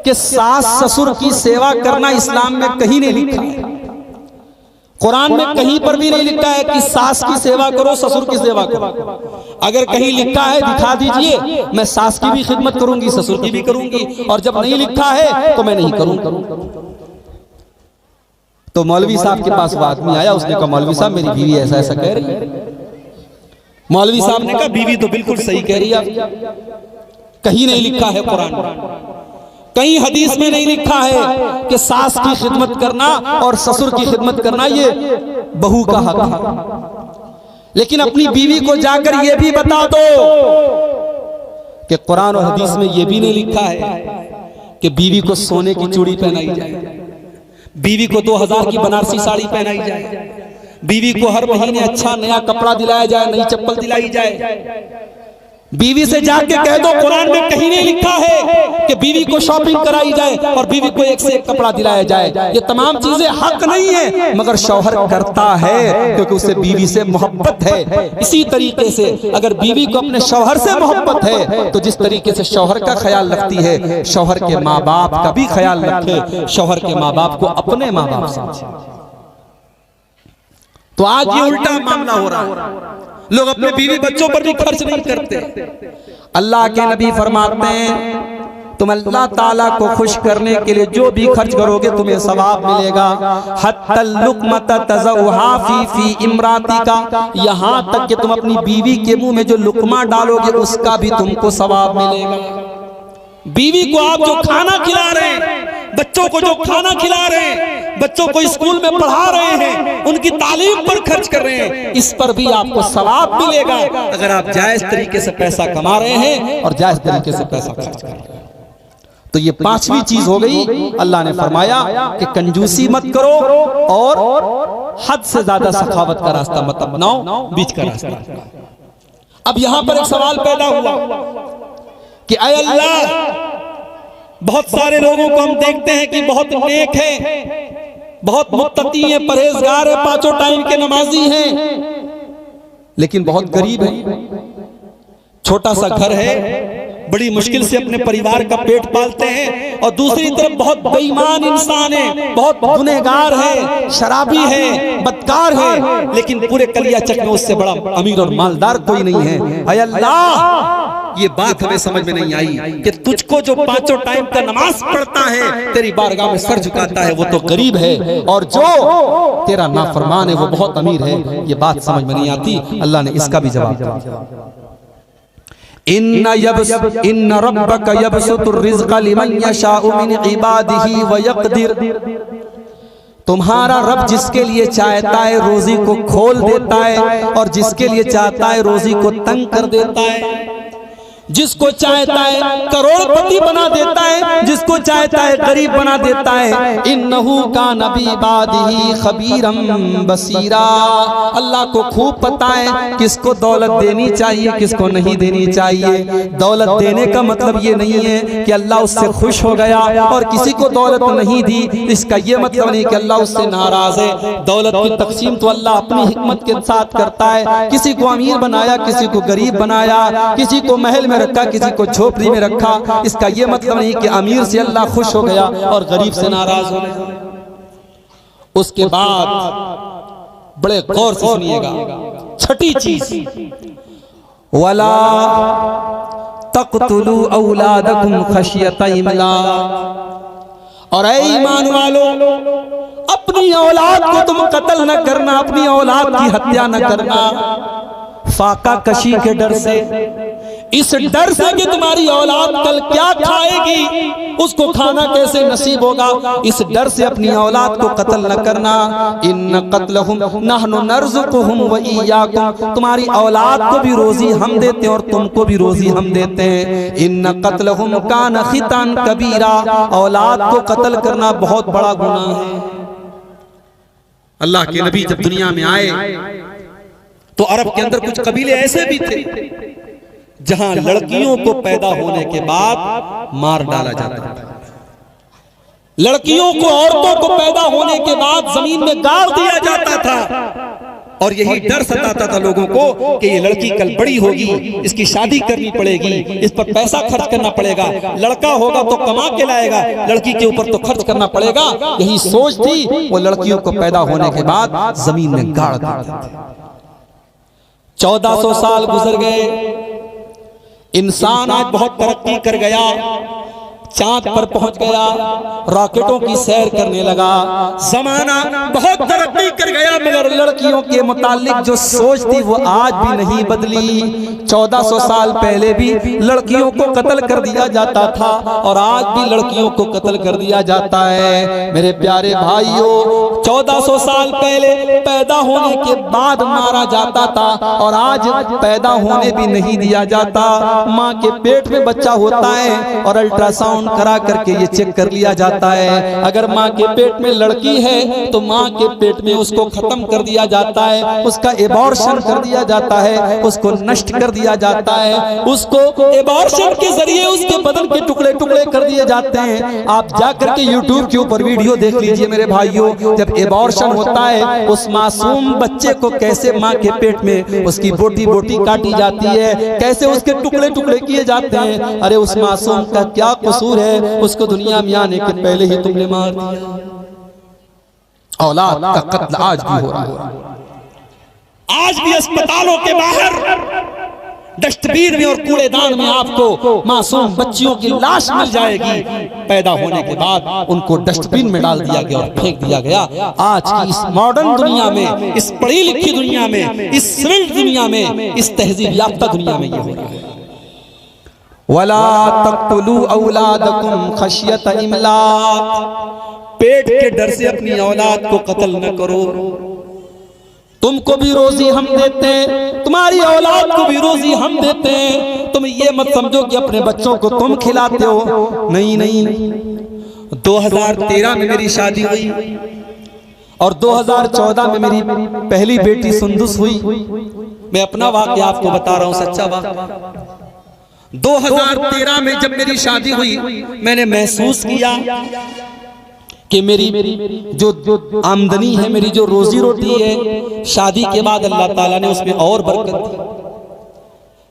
कि सास ससुर की सेवा करना इस्लाम में कहीं नहीं लिखा है, कुरान में कहीं पर भी नहीं लिखा है कि सास की सेवा करो, ससुर की सेवा करो। अगर कहीं लिखा है दिखा दीजिए, मैं सास की भी खिदमत करूंगी, ससुर की भी करूंगी, और जब नहीं लिखा है तो मैं नहीं करूंगा। तो मौलवी साहब के पास वो आदमी आया, उसने कहा मौलवी साहब मेरी बीवी ऐसा ऐसा कह रही है। मौलवी साहब ने कहा बीवी तो बिल्कुल सही कह रही है, कहीं नहीं लिखा है कुरान में, कहीं हदीस में नहीं लिखा है कि सास की खिदमत करना और ससुर की खिदमत करना ये बहू का हक है। लेकिन अपनी बीवी को जाकर ये भी बता दो कि कुरान और हदीस में ये भी नहीं लिखा है कि बीवी को सोने की चूड़ी पहनाई जाए, बीवी को 2000 की बनारसी साड़ी पहनाई जाए, बीवी को हर महीने अच्छा नया कपड़ा दिलाया जाए, नई चप्पल दिलाई जाए। बीवी से जाके कह दो कुरान में कहीं नहीं लिखा है कि बीवी को शॉपिंग कराई जाए और बीवी को एक से एक कपड़ा दिलाया जाए। ये तमाम चीजें हक नहीं है, मगर शौहर करता है क्योंकि उसे बीवी से मोहब्बत है। इसी तरीके से अगर बीवी को अपने शौहर से मोहब्बत है तो जिस तरीके से शौहर का ख्याल रखती है, शौहर के माँ बाप का भी ख्याल रखे, शौहर के माँ बाप को अपने माँ बाप समझे। तो आज ये उल्टा मामला हो रहा है, लोग अपने बीवी बच्चों पर भी खर्च नहीं करते। अल्लाह के नबी फरमाते हैं तुम अल्लाह ताला को खुश करने के लिए जो भी खर्च करोगे तुम्हें सवाब मिलेगा। हत्तल लुक़मत तज़उहा फी इमरातिका, यहाँ तक कि तुम अपनी बीवी के मुंह में जो लुक़मा डालोगे उसका भी तुमको सवाब मिलेगा। बीवी को आप जो खाना खिला रहे हैं, बच्चों को जो खाना खिला रहे हैं, बच्चों को स्कूल में पढ़ा रहे हैं, उनकी तालीम पर खर्च कर रहे हैं, इस पर भी आपको सवाब मिलेगा अगर आप जायज तरीके से पैसा कमा रहे हैं और जायज तरीके से पैसा खर्च कर रहे हैं। तो ये पांचवी चीज हो गई। अल्लाह ने फरमाया कि कंजूसी मत करो और हद से ज्यादा सखावत का रास्ता मत अपनाओ, बीच का रास्ता। अब यहां पर एक सवाल पैदा हुआ कि ऐ अल्लाह, बहुत सारे लोगों को हम देखते हैं कि बहुत नेक है, बहुत मुत्तकी है, परहेजगार है, पांचों टाइम के नमाजी हैं, लेकिन बहुत गरीब है, छोटा सा घर है, बड़ी मुश्किल से अपने परिवार का पेट पालते हैं, और दूसरी तरफ बहुत बेईमान इंसान है, बहुत गुनहगार है, शराबी है, बदकार है, लेकिन पूरे कलियाचक में उससे बड़ा अमीर और मालदार कोई नहीं है। ऐ अल्लाह, ये बात हमें समझ में नहीं आई कि तुझको जो पांचों टाइम का नमाज पढ़ता है, तेरी बारगाह में सर झुकाता है, वो तो गरीब है, और जो तेरा नाफरमान है वो बहुत अमीर है। ये बात समझ में नहीं आती। अल्लाह ने इसका भी जवाब दिया, इन्न रब्बक यबसुतुर रिज़्क़ लिमन यशाउ मिन इबादिही व यक़दिर। तुम्हारा रब जिसके लिए चाहता है रोजी को खोल देता है और जिसके लिए चाहता है रोजी को तंग कर देता है। जिसको चाहता है करोड़पति बना देता है, जिसको चाहता है गरीब बना देता है। इन्नहू कान बिइबादिही खबीरम बसीरा। अल्लाह को खूब पता है किसको दौलत देनी चाहिए, किसको नहीं देनी चाहिए। दौलत देने का मतलब ये नहीं है कि अल्लाह उससे खुश हो गया, और किसी को दौलत नहीं दी इसका ये मतलब नहीं कि अल्लाह उससे नाराज है। दौलत की तकसीम तो अल्लाह अपनी हिकमत के साथ करता है। किसी को अमीर बनाया, किसी को गरीब बनाया, किसी को महल में रखा, किसी को झोपड़ी में रखा। इसका यह मतलब नहीं कि अमीर से अल्लाह खुश हो गया और गरीब से नाराज हो गया। उसके बाद बड़े गौर से सुनिएगा, छठी चीज, वला तक़तुलू औलादकुम खशियत इमलाक। और ऐ ईमान वालों, अपनी औलाद को तुम कत्ल न करना, अपनी औलाद की हत्या न करना, फाका कशी के डर से, इस डर से कि तुम्हारी औलाद कल क्या खाएगी, उसको खाना कैसे नसीब होगा, इस डर से अपनी औलाद को कत्ल न करना। इन कत्लहुम नहनु नर्ज़ुकुहुम व इय्याकुम। तुम्हारी औलाद को भी रोजी हम देते हैं और तुमको भी रोजी हम देते हैं। इन कत्लहुम कान खितान कबीरा। औलाद को कत्ल करना बहुत बड़ा गुनाह है। अल्लाह के नबी जब दुनिया में आए तो अरब के अंदर कुछ कबीले ऐसे भी थे जहां लड़कियों को पैदा होने के बाद मार डाला जाता था। लड़कियों को, औरतों को पैदा होने के बाद जमीन में गाड़ दिया जाता था। और यही डर सताता था लोगों को कि ये लड़की कल बड़ी होगी, इसकी शादी करनी पड़ेगी, इस पर पैसा खर्च करना पड़ेगा। लड़का होगा तो कमा के लाएगा, लड़की के ऊपर तो खर्च करना पड़ेगा। यही सोच थी। वो लड़कियों को पैदा होने के बाद जमीन में गाड़ देते थे। 1400 साल गुजर गए। इंसान आज बहुत तरक्की कर गया, चांद पर पहुंच गया, रॉकेटों की सैर करने लगा। जमाना बहुत तरक्की कर गया, मगर लड़कियों के मुतालिक जो सोच थी वो आज भी नहीं बदली। 1400 साल पहले भी लड़कियों को कत्ल कर दिया जाता था और आज भी लड़कियों को कत्ल कर दिया जाता है। मेरे प्यारे भाइयों, 1400 साल पहले पैदा होने के बाद मारा जाता था और आज पैदा होने भी नहीं दिया जाता। माँ के पेट में बच्चा होता है और अल्ट्रासाउंड करा करके ये चेक कर लिया जाता है। अगर माँ के पेट में लड़की है तो माँ के पेट में उसको खत्म कर दिया जाता है, उसका एबॉर्शन कर दिया जाता है, उसको नष्ट कर दिया जाता है, उसको एबॉर्शन के जरिए उसके बदन के टुकड़े टुकड़े कर दिए जाते हैं। आप जाकर के YouTube के ऊपर वीडियो देख लीजिए मेरे भाइयों। जब एबॉर्शन होता है उस मासूम बच्चे को कैसे माँ के पेट में उसकी बोटी बोटी काटी जाती है, कैसे उसके टुकड़े टुकड़े किए जाते हैं। अरे उस मासूम का क्या कसूर है, उसको दुनिया में आने के पहले ही तुमने मार दिया। औलाद का कत्ल आज भी हो रहा है। आज भी अस्पतालों के बाहर डस्टबिन में और कूड़ेदान में आपको मासूम बच्चियों की लाश मिल जाएगी। पैदा होने के बाद उनको डस्टबिन में डाल दिया गया और फेंक दिया गया। आज की इस मॉडर्न दुनिया में, इस पढ़ी लिखी दुनिया में, इस सिविल दुनिया में, इस तहजीब याफ्ता दुनिया में ये हो रहा है। वला तक़तुलू औलादकुम खशियत इमलाक। पेट के डर से अपनी औलाद को कत्ल न करो। तुमको भी रोजी हम देते हैं, तुम्हारी औलाद को भी रोजी हम देते हैं। तुम ये मत समझो कि अपने बच्चों को तुम खिलाते हो। नहीं नहीं, 2013 में मेरी शादी हुई और 2014 में मेरी पहली बेटी सुंदुस हुई। मैं अपना वाक़या आपको बता रहा हूँ, सच्चा वाक़या। 2013 में जब मेरी शादी हुई मैंने महसूस किया कि मेरी जो आमदनी है, मेरी जो रोजी रोटी है, शादी के बाद अल्लाह ताला ने उसमें और बरकत दी।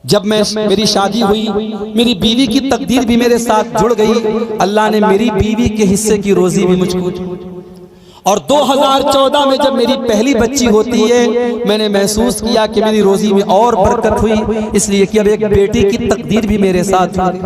जब मेरी शादी हुई, मेरी बीवी की तकदीर भी मेरे साथ जुड़ गई। अल्लाह ने मेरी बीवी के हिस्से की रोजी भी मुझको। और 2014 में जब मेरी पहली बच्ची होती है मैंने महसूस किया कि मेरी रोजी में और बरकत हुई, इसलिए कि अब एक बेटी की तकदीर भी मेरे साथ हुई।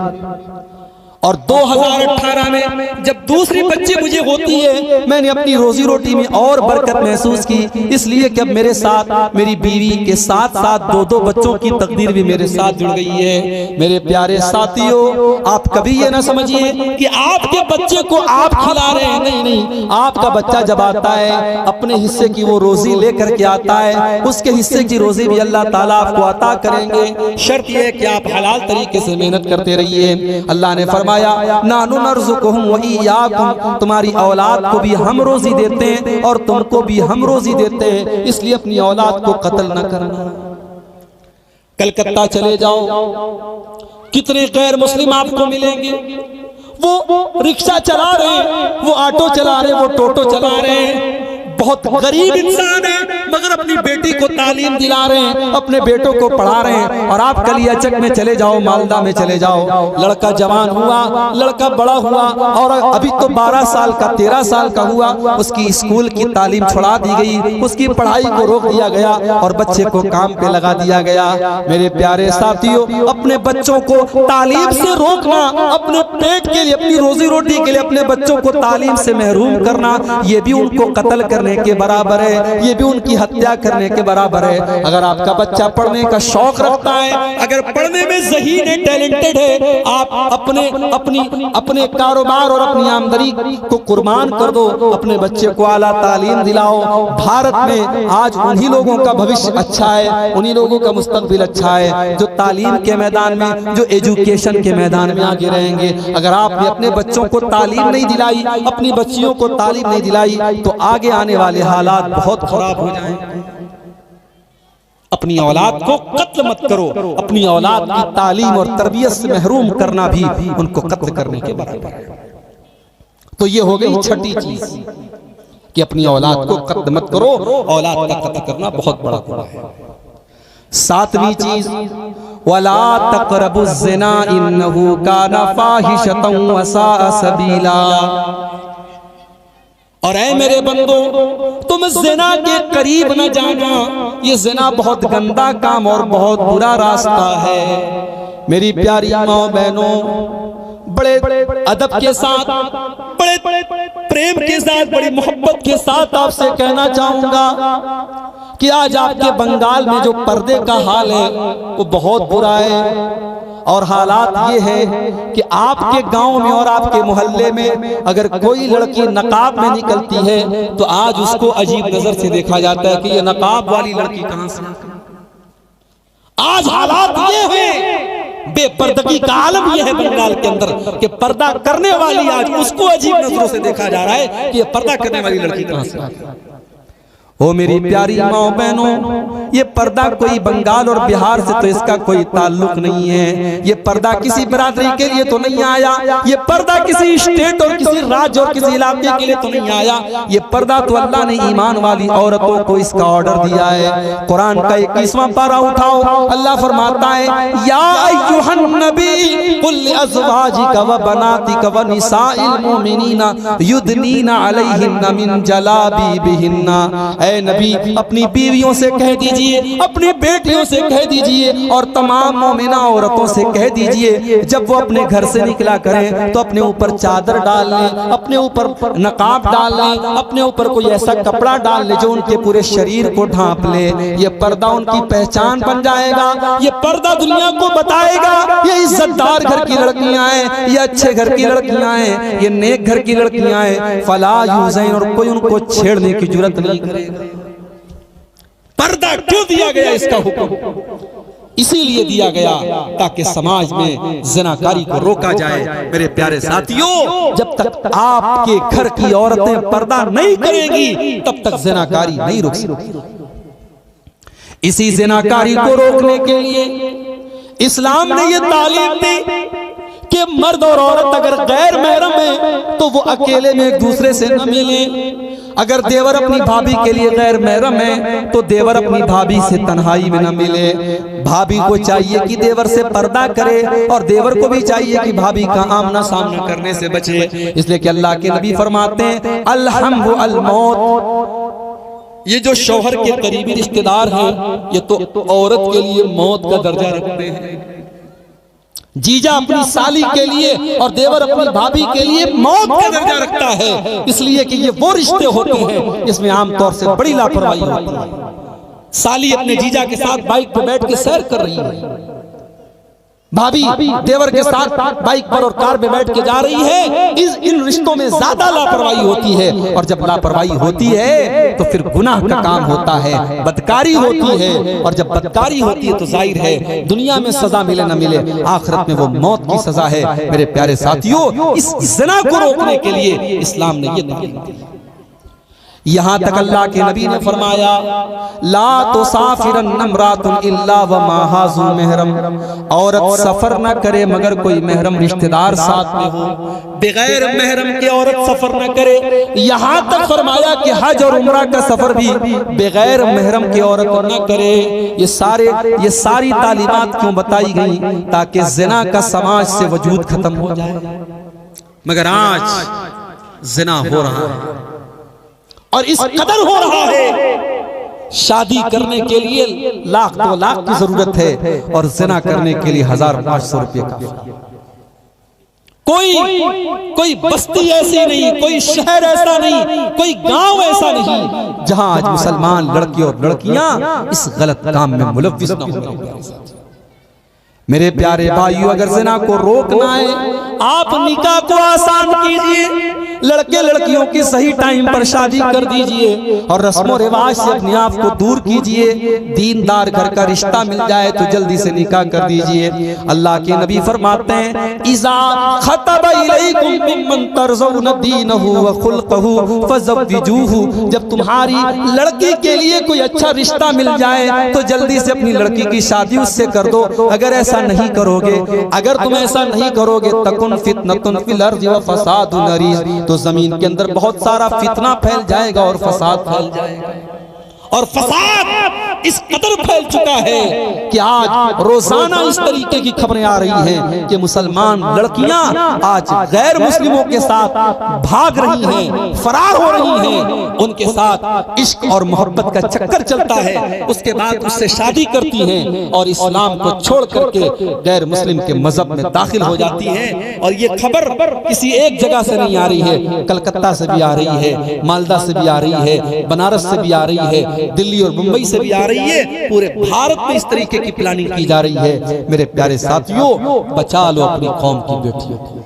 और 2018 में जब दूसरी बच्ची मुझे होती है, मैंने अपनी रोजी रोटी में और बरकत महसूस की, इसलिए कि अब मेरे साथ मेरी बीवी के साथ साथ 2-2 बच्चों की तकदीर भी मेरे साथ जुड़ गई है। मेरे प्यारे साथियों, आप कभी ये ना समझिए कि आपके बच्चे को आप खिला रहे हैं, नहीं नहीं, आपका बच्चा जब आता है अपने हिस्से की वो रोजी लेकर के आता है, उसके हिस्से की रोजी भी अल्लाह ताला आपको अता करेंगे। शर्त यह है कि आप हलाल तरीके से मेहनत करते रहिए। अल्लाह ने फरमाया नानु नर्ज़ुकुहुम व इय्याकुम, तुम्हारी औलाद को भी हम रोजी देते हैं और तुमको भी हम रोजी देते हैं, इसलिए अपनी औलाद को कत्ल न करना। कलकत्ता चले जाओ, कितने गैर मुस्लिम आपको मिलेंगे, वो रिक्शा चला रहे हैं, वो ऑटो चला रहे हैं, वो टोटो चला रहे हैं, बहुत गरीब इंसान है मगर अपनी बेटी को तालीम दिला रहे हैं, अपने बेटों को पढ़ा रहे हैं। और आप कलियाचक में चले जाओ, मालदा में चले जाओ, लड़का जवान हुआ, लड़का बड़ा हुआ और अभी तो 12 साल का 13 साल का हुआ, उसकी स्कूल की तालीम छुड़ा दी गई, उसकी पढ़ाई को रोक दिया गया और बच्चे को काम पे लगा दिया गया। मेरे प्यारे साथियों, अपने बच्चों को तालीम से रोकना, अपने पेट के लिए, अपनी रोजी रोटी के लिए अपने बच्चों को तालीम से महरूम करना, ये भी उनको कत्ल करने के बराबर है, ये भी उनकी हत्या करने के बराबर है। अगर आपका बच्चा पढ़ने का शौक रखता है, अगर पढ़ने में ज़हीन है, टैलेंटेड है, आप अपने कारोबार और अपनी आमदनी को कुर्बान कर दो, अपने बच्चे को आला तालीम दिलाओ। भारत में आज उन्हीं लोगों का भविष्य अच्छा है, उन्हीं लोगों का मुस्तकबिल अच्छा है जो तालीम के मैदान में, जो एजुकेशन के मैदान में आगे रहेंगे। अगर आपने अपने बच्चों को तालीम नहीं दिलाई, अपनी बच्चियों को तालीम नहीं दिलाई, तो आगे आने वाले हालात बहुत खराब हो जाएंगे। अपनी औलाद को कत्ल मत करो, अपनी औलाद की तालीम और तरबियत से महरूम करना भी उनको कत्ल करने के बराबर है। तो ये हो गई छठी चीज कि अपनी औलाद को कत्ल मत करो, औलाद का कत्ल करना बहुत बड़ा गुनाह है। 7वीं चीज, वला तक़रबुज़ ज़िना इन्नहु काना फ़ाहिशतन व साअ सबीला। और ऐ मेरे बंदो, तुम ज़िना के करीब न जाना, ये ज़िना बहुत गंदा काम और बहुत बुरा रास्ता है। मेरी प्यारी माँ बहनों, बड़े अदब के साथ, बड़े प्रेम के साथ, बड़ी मोहब्बत के साथ आपसे कहना चाहूंगा कि आज आपके बंगाल में जो पर्दे का हाल है वो बहुत बुरा है। और हालात ये है कि आपके गांव में और आपके मोहल्ले में अगर कोई लड़की नकाब में निकलती है तो आज उसको अजीब नजर से देखा जाता है कि ये नकाब वाली लड़की कहां से। आज हालात ये है, बेपर्दगी का आलम यह है बंगाल के अंदर कि पर्दा करने वाली आज उसको अजीब नजरों से देखा जा रहा है कि ये पर्दा करने वाली लड़की कहां से। ओ मेरी प्यारी माँ बहनों, ये पर्दा कोई बंगाल और बिहार से तो इसका कोई ताल्लुक नहीं है, ये पर्दा किसी बिरादरी के लिए तो नहीं आया, ये पर्दा किसी स्टेट और किसी राज्य और किसी इलाके के लिए तो नहीं आया, ये पर्दा तो अल्लाह ने ईमान वाली औरतों को इसका ऑर्डर दिया है। कुरान का 21वां पारा उठाओ, अल्लाह फरमाता है या अय्युहन नबी कुल अज़वाजिका व बनातिका व निसाइल मुमिनीना युदनीना अलैहिन्ना मिन जलाबिबिहिन्ना। ऐ नबी, अपनी बीवियों से कह दीजिए, अपनी बेटियों से कह दीजिए और तमाम मोमिना औरतों से कह दीजिए जब वो अपने घर से निकला करें तो अपने ऊपर चादर डाल लें, अपने ऊपर नकाब डाल लें, अपने ऊपर कोई ऐसा कपड़ा डाल ले जो उनके पूरे शरीर को ढांप ले। ये पर्दा उनकी पहचान बन जाएगा, ये पर्दा दुनिया को बताएगा ये इज्जतदार घर की लड़कियां हैं, ये अच्छे घर की लड़कियां हैं, ये नेक घर की लड़कियां हैं। फला यूज़ैन, और कोई उनको छेड़ने की जुर्रत नहीं करेगा। पर्दा क्यों दिया गया? इसका हुक्म इसीलिए दिया गया ताकि समाज में ज़िनाकारी को रोका जाए। मेरे प्यारे साथियों, जब तक आपके घर की औरतें पर्दा नहीं करेंगी तब तक ज़िनाकारी नहीं रुक सकती। इसी ज़िनाकारी को रोकने के लिए इस्लाम ने ये तालीम दी कि मर्द और औरत अगर गैर महरम है तो वो अकेले में एक दूसरे से न मिले। अगर देवर अपनी भाभी के लिए गैर महरम है तो देवर अपनी भाभी से तन्हाई में न मिले। भाभी को चाहिए कि देवर से पर्दा करे और देवर को भी चाहिए कि भाभी का आमना सामना करने से बचे। इसलिए कि अल्लाह के नबी फरमाते हैं अलहम्दु अल मौत, ये जो शौहर के करीबी रिश्तेदार हैं ये तो औरत के लिए मौत का दर्जा रखते हैं। जीजा अपनी साली के लिए और देवर अपनी भाभी के लिए मौत का दर्जा रखता है, इसलिए कि ये वो रिश्ते होते हैं जिसमें आमतौर से बड़ी लापरवाही होती है। साली अपने जीजा के साथ बाइक पर बैठ के सैर कर रही है, भाभी देवर के साथ बाइक पर और कार में बैठ के जा रही है। इन रिश्तों में ज्यादा लापरवाही होती है, और जब लापरवाही होती है तो फिर गुनाह का काम होता है, बदकारी होती है, और जब बदकारी होती है तो जाहिर है दुनिया में सजा मिले न मिले, आखिरत में वो मौत की सजा है। मेरे प्यारे साथियों, इस ज़िना को रोकने के लिए इस्लाम ने ये तालीम दी। यहाँ तक अल्लाह के नबी ने फरमाया, ला तुसाफिरन इम्रातुन इल्ला व माहाज़ु महरम, औरत सफर न करे मगर कोई महरम रिश्तेदार साथ में हो। बगैर महरम के औरत सफर न करे। यहाँ तक फरमाया कि हज और उम्रा का सफर भी बगैर महरम के औरत न करे। ये सारी तालीमात क्यों बताई गई? ताकि ज़िना का समाज से वजूद खत्म हो जाए। मगर आज ज़िना हो रहा है, और इस कदर हो रहा है, शादी करने के लिए लाख 2 लाख की जरूरत है, और ज़िना करने के लिए 1000-500 रुपये का। कोई बस्ती ऐसी नहीं, कोई शहर ऐसा नहीं, कोई गांव ऐसा नहीं जहां आज मुसलमान लड़के और लड़कियां इस गलत काम में मुलव्विस न हो। मेरे प्यारे भाइयों, अगर ज़िना को रोकना है, आप निकाह को आसान कीजिए, लड़के लड़कियों की सही टाइम पर शादी कर दीजिए, और रस्मों रिवाज से अपने आप को दूर कीजिए। दीनदार घर का रिश्ता मिल जाए तो जल्दी से निकाह कर दीजिए। अल्लाह के नबी फरमाते हैं, इज़ा खतबा इलैकुम मिम्मन तर्ज़ौन दीनहु व खुल्क़हु फज़व्विजूहु, जब तुम्हारी लड़की के लिए कोई अच्छा रिश्ता मिल जाए तो जल्दी से अपनी लड़की की शादी उससे कर दो। अगर ऐसा नहीं करोगे, अगर तुम ऐसा नहीं करोगे, तकुन फितनतुन फिल अर्ज़ि व फ़सादुन अरीज़, तो जमीन के अंदर बहुत सारा फितना फैल जाएगा और फसाद फैल जाएगा। और फसाद इस कदर फैल चुका है कि आज रोजाना इस तरीके की खबरें आ रही हैं कि मुसलमान लड़कियां आज गैर मुस्लिमों के साथ भाग रही हैं, फरार हो रही हैं, उनके साथ इश्क और मोहब्बत का चक्कर चलता है, उसके बाद उससे शादी करती हैं और इस्लाम को छोड़ करके गैर मुस्लिम के मजहब में दाखिल हो जाती हैं। और ये खबर किसी एक जगह से नहीं आ रही है, कलकत्ता से भी आ रही है, मालदा से भी आ रही है, बनारस से भी आ रही है, दिल्ली और मुंबई से भी आ रही है। पूरे भारत में इस तरीके की प्लानिंग की जा रही है। मेरे प्यारे साथियों, बचा लो अपनी कौम की बेटियों को,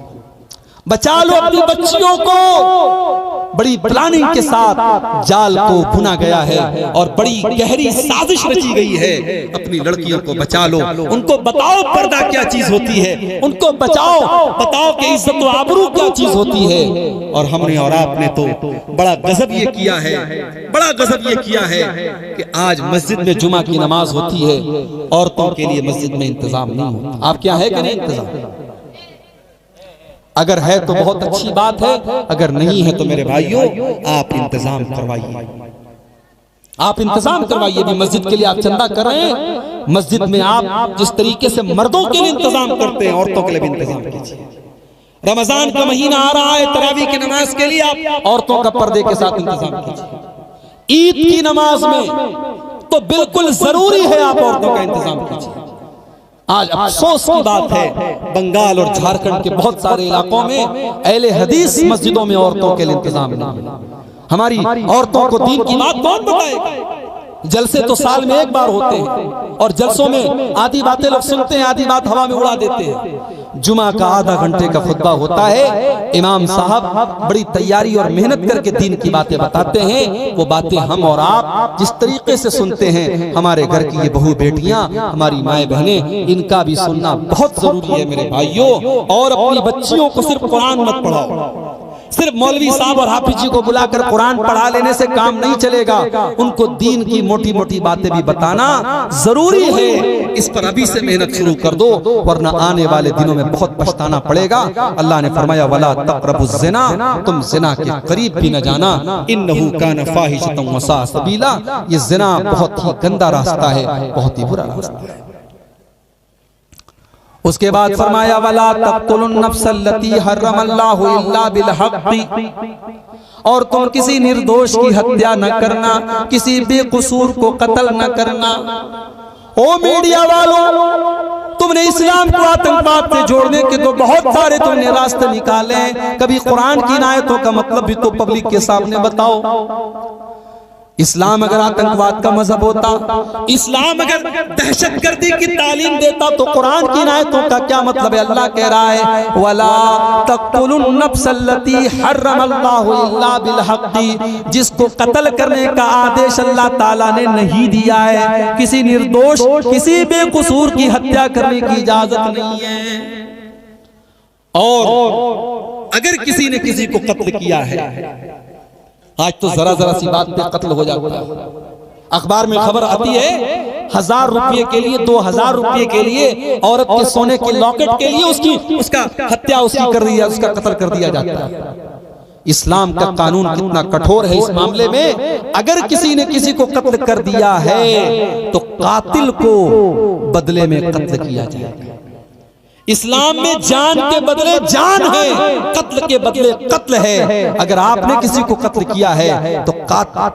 बचा लो अपनी बच्चियों को। बड़ी प्लानिंग के साथ जाल को बुना गया है और बड़ी गहरी साजिश रची गई है। अपनी लड़कियों को बचा लो, उनको बताओ पर्दा क्या चीज होती है, उनको बचाओ, बताओ कि इज्जत और आबरू क्या चीज होती है। और हमने और आपने तो बड़ा गजब ये किया है, बड़ा गजब ये किया है कि आज मस्जिद में जुमा की नमाज होती है, औरतों के लिए मस्जिद में इंतजाम नहीं होता। आप क्या है कि नहीं इंतजाम? अगर है तो बहुत अच्छी बात है, अगर नहीं है तो मेरे भाइयों आप इंतजाम करवाइए, आप इंतजाम करवाइए भी। मस्जिद के लिए आप चंदा कर रहे हैं, मस्जिद में आप जिस तरीके से मर्दों के लिए इंतजाम करते हैं, औरतों के लिए भी इंतजाम कीजिए। रमजान का महीना आ रहा है, तरावी की नमाज के लिए आप औरतों का पर्दे के साथ इंतजाम कीजिए। ईद की नमाज में तो बिल्कुल जरूरी है आप औरतों का इंतजाम कीजिए। आज अफसोस की बात है, बंगाल और झारखंड के बहुत सारे इलाकों में अहले हदीस मस्जिदों में औरतों के लिए इंतजाम नहीं है। हमारी औरतों को दीन की बात कौन बताएगा? जलसे तो साल में एक बार होते हैं, और जलसों में आधी बातें लोग सुनते हैं, आधी बात हवा में उड़ा देते हैं। जुमा का आधा घंटे का खुतबा होता है, इमाम साहब बड़ी तैयारी और मेहनत करके दीन की बातें बताते हैं। वो बातें हम और आप जिस तरीके से सुनते हैं, हमारे घर की ये बहू बेटियां, हमारी माएँ बहनें, इनका भी सुनना बहुत जरूरी है मेरे भाइयों। और अपनी बच्चियों को सिर्फ कुरान मत पढ़ाओ, सिर्फ मौलवी साहब और हाफिज जी को बुलाकर कुरान पढ़ा लेने से काम नहीं चलेगा। उनको दीन की मोटी मोटी बातें भी बताना जरूरी है। इस पर अभी से मेहनत शुरू कर दो, वरना आने वाले दिनों में बहुत पछताना पड़ेगा। अल्लाह ने फरमाया, वला तक़रबुज़ ज़िना, तुम ज़िना के करीब भी न जाना, इन्नहु कान फ़ाहिशतन व साअ सबीला, ये ज़िना बहुत ही गंदा रास्ता है, बहुत ही बुरा रास्ता है। उसके बाद फरमाया, वला तक़्तुलुन नफ़्सल्लती हर्रमल्लाहु इल्ला बिल हक़्क़ि, और तुम किसी निर्दोष की हत्या न करना, किसी बेकसूर को कत्ल न करना। ओ मीडिया वालों, तुमने इस्लाम को आतंकवाद से जोड़ने के तो बहुत सारे तुमने रास्ते निकाले, कभी कुरान की इन आयतों का मतलब भी तो पब्लिक के सामने बताओ। इस्लाम अगर आतंकवाद का मजहब होता, इस्लाम अगर दहशतगर्दी की तालीम देता, तो कुरान की इन आयतों का क्या मतलब है? अल्लाह कह रहा है वला तक़तुलुन नफ्सल्लती हर्रमल्लाहु इल्ला बिलहक़्क़ि, जिसको कत्ल करने का आदेश अल्लाह ताला ने नहीं दिया है। किसी निर्दोष, किसी बेकसूर की हत्या करने की इजाजत नहीं है। और अगर किसी ने किसी को कत्ल किया है, आज तो जरा जरा सी बात पे कत्ल हो जाता है। अखबार में खबर आती है 1000 रुपये के लिए, 2000 रुपये के लिए, औरत के सोने के लॉकेट के लिए उसका हत्या कर दिया, उसका कत्ल कर दिया जाता है। इस्लाम का कानून कितना कठोर है इस मामले में। अगर किसी ने किसी को कत्ल कर दिया है तो कातिल को बदले में कत्ल किया जाएगा। इस्लाम में जान के बदले जान है, कत्ल के बदले कत्ल है। अगर आपने किसी को कत्ल किया है तो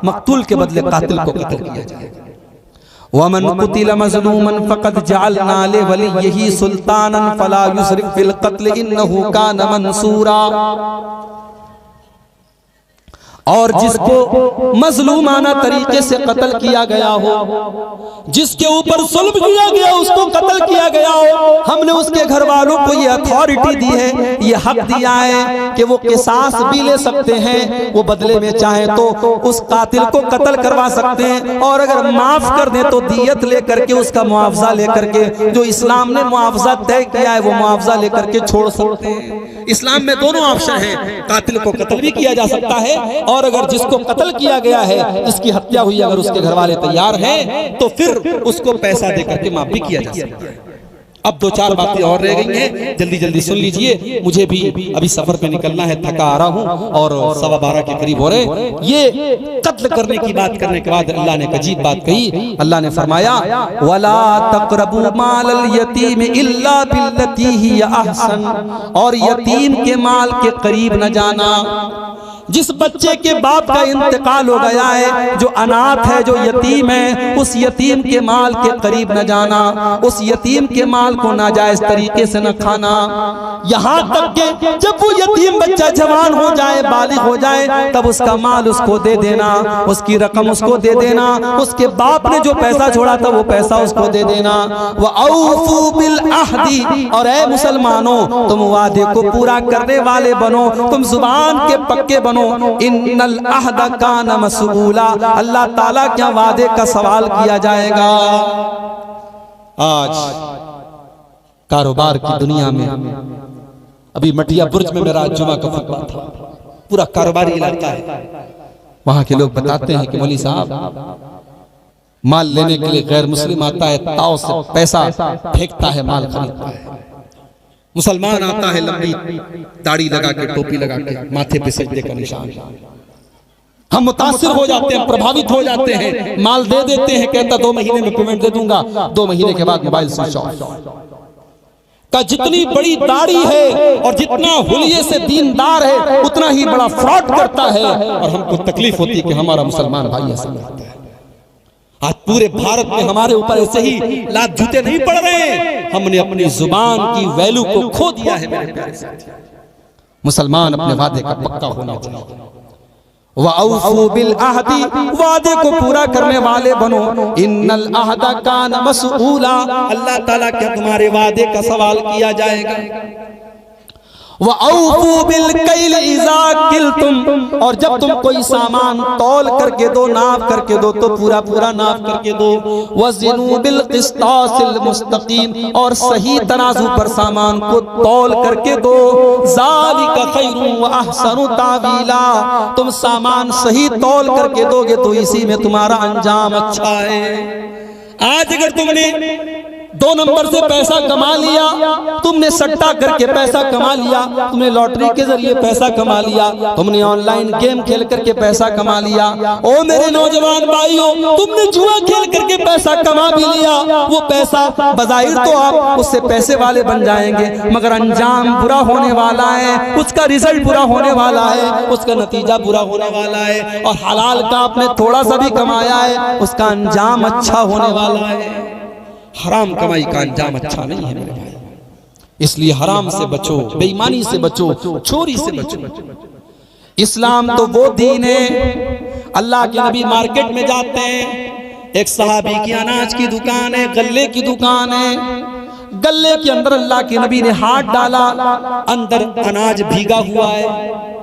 मकतूल के बदले कातिल को कत्ल किया जाएगा। वमन कुतिल मज़लूमन फ़क़द जअलना लिवलिय्यिही सुल्तानन फ़ला युसरिफ़ फ़िल क़त्ल इन्नहु कान मंसूरा। और जिसको मजलूमाना तरीके से कत्ल किया गया हो, जिसके ऊपर जुल्म किया गया, उसको कत्ल किया गया हो, हमने उसके घर वालों को ये अथॉरिटी दी है, ये हक दिया है कि वो किसास भी ले सकते हैं। वो बदले में चाहे तो उस कातिल को कत्ल करवा सकते हैं, और अगर माफ कर दें तो दियत लेकर के, उसका मुआवजा लेकर के, जो इस्लाम ने मुआवजा तय किया है वो मुआवजा लेकर के छोड़ सकते हैं। इस्लाम में दोनों ऑप्शन हैं, कातिल को कत्ल भी किया जा सकता है, और अगर जिसको कत्ल किया गया है, जिसकी हत्या हुई, अगर उसके घर वाले तैयार हैं तो फिर उसको पैसा देकर के माफ भी किया जा सकता है। अब 2-4 बातें और रह गई हैं, जल्दी जल्दी सुन लीजिए। मुझे भी अभी सफर पे निकलना है, थका आ रहा हूँ और 12:15 के करीब हो रहे। ये कत्ल करने की बात करने के बाद अल्लाह ने एक अजीब बात कही। अल्लाह ने फरमाया वला तक़रबू मालल यतीम इल्ला बिल्लती ही अहसन, और यतीम के माल के करीब न जाना। जिस बच्चे के बाप का इंतकाल हो गया है, जो अनाथ है, जो यतीम है, उस यतीम के माल के करीब न जाना, उस यतीम के माल को नाजायज तरीके से न खाना। यहाँ तक कि जब वो यतीम बच्चा जवान हो जाए, बालिग हो जाए, तब उसका माल उसको दे देना, उसकी रकम उसको दे देना, उसके बाप ने जो पैसा छोड़ा था वो पैसा उसको दे देना। वअऊफू बिल अहदी, और ऐ मुसलमानों, तुम वादे को पूरा करने वाले बनो, तुम जुबान के पक्के बनो। इन्नल अहद कान मसऊला, अल्लाह ताला क्या वादे का सवाल किया जाएगा। आज कारोबार की दुनिया में, अभी मटिया बुर्ज में मेरा जुमा का खुतबा था, पूरा कारोबारी इलाका है। वहां के लोग बताते हैं कि मौलवी साहब माल लेने के लिए गैर मुस्लिम आता है, ताव से पैसा फेंकता है, माल खरीदता है। मुसलमान आता है लंबी दाढ़ी लगा के, टोपी लगा के, माथे पे सजदे का निशान। हम मुतासिर हो जाते हैं, प्रभावित हो जाते हैं, माल दे देते हैं, कहता 2 महीने में पेमेंट दे दूंगा, 2 महीने के बाद मोबाइल स्विच ऑफ। का जितनी बड़ी दाढ़ी है और जितना हुलिये से दीनदार है, उतना ही बड़ा फ्रॉड करता है। और हमको तकलीफ होती है कि हमारा मुसलमान भाई ऐसा करता है। आज पूरे भारत में हमारे ऊपर ऐसे ही लात जूते नहीं पड़ रहे, हमने अपनी जुबान की वैल्यू को खो दिया है। मेरे प्यारे साथी, मुसलमान अपने वादे का पक्का होना चाहिए। वअऊफू बिल अहदी, वादे को पूरा करने वाले बनो। इन्नल अहद कान मसऊला, अल्लाह ताला क्या तुम्हारे वादे का सवाल किया जाएगा। वअऊफू बिल कैल इज़ा किलतुम, और जब तुम कोई सामान तौल करके दो, नाप करके दो, तो पूरा पूरा नाप करके दो। वज़िनू बिल क़िस्तासिल मुस्तक़ीम, और सही तराजू पर सामान को तौल करके दो। ज़ालिका खैरुन व अहसनु तावीला, तुम सामान सही तौल करके दोगे तो इसी में तुम्हारा अंजाम अच्छा है। आज अगर तुमने 2 नंबर से पैसा कमा लिया, तुमने सट्टा करके पैसा कमा लिया, तुमने लॉटरी के जरिए पैसा कमा लिया, तुमने ऑनलाइन गेम खेल करके पैसा कमा लिया, ओ मेरे नौजवान भाइयों, तुमने जुआ खेल करके पैसा कमा भी लिया। वो पैसा बज़ाहिर तो आप उससे पैसे वाले बन जाएंगे, मगर अंजाम बुरा होने वाला है, उसका रिजल्ट बुरा होने वाला है, उसका नतीजा बुरा होने वाला है। और हलाल का आपने थोड़ा सा भी कमाया है, उसका अंजाम अच्छा होने वाला है। हराम कमाई का अंजाम अच्छा नहीं है मेरे भाई। इसलिए हराम से बचो, बेईमानी से बचो, चोरी से बचो। इस्लाम तो वो दीन है। अल्लाह के नबी मार्केट में जाते हैं, एक सहाबी की अनाज की दुकान है, गल्ले की दुकान है। गल्ले के अंदर अल्लाह के नबी ने हाथ डाला, अंदर अनाज भीगा हुआ है।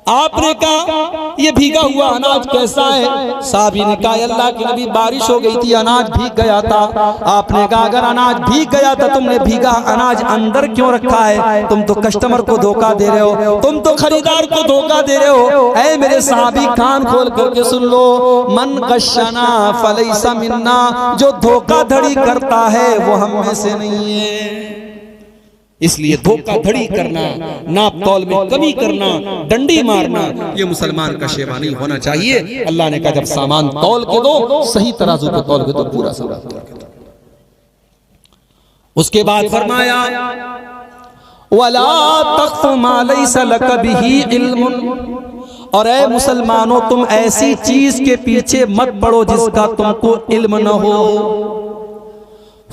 आपने कहा ये भीगा हुआ अनाज कैसा है? साहबी ने कहा अल्लाह के नबी बारिश हो गई थी, अनाज भीग गया था। आपने कहा अगर अनाज भीग गया था, तुमने भीगा अनाज अंदर क्यों रखा है? तुम तो कस्टमर को धोखा दे रहे हो, तुम तो खरीदार को धोखा दे रहे हो। ऐ मेरे साहबी कान खोल करके सुन लो, मन गशना फलैसा मिन्ना, जो धोखाधड़ी करता है वो हम में से नहीं है। इसलिए धोखाधड़ी करना, नाप तौल में कमी करना, डंडी मारना, ये मुसलमान का शेवा नहीं होना चाहिए। अल्लाह ने कहा जब सामान तौल के दो, सही तराजू पे तौल के दो, पूरा सामान तौल के दो। उसके बाद फरमाया वला तख्फ मा लैसा लक बिही इल्मुन, और ऐ मुसलमानों तुम ऐसी चीज के पीछे मत पड़ो जिसका तुमको इल्म न हो।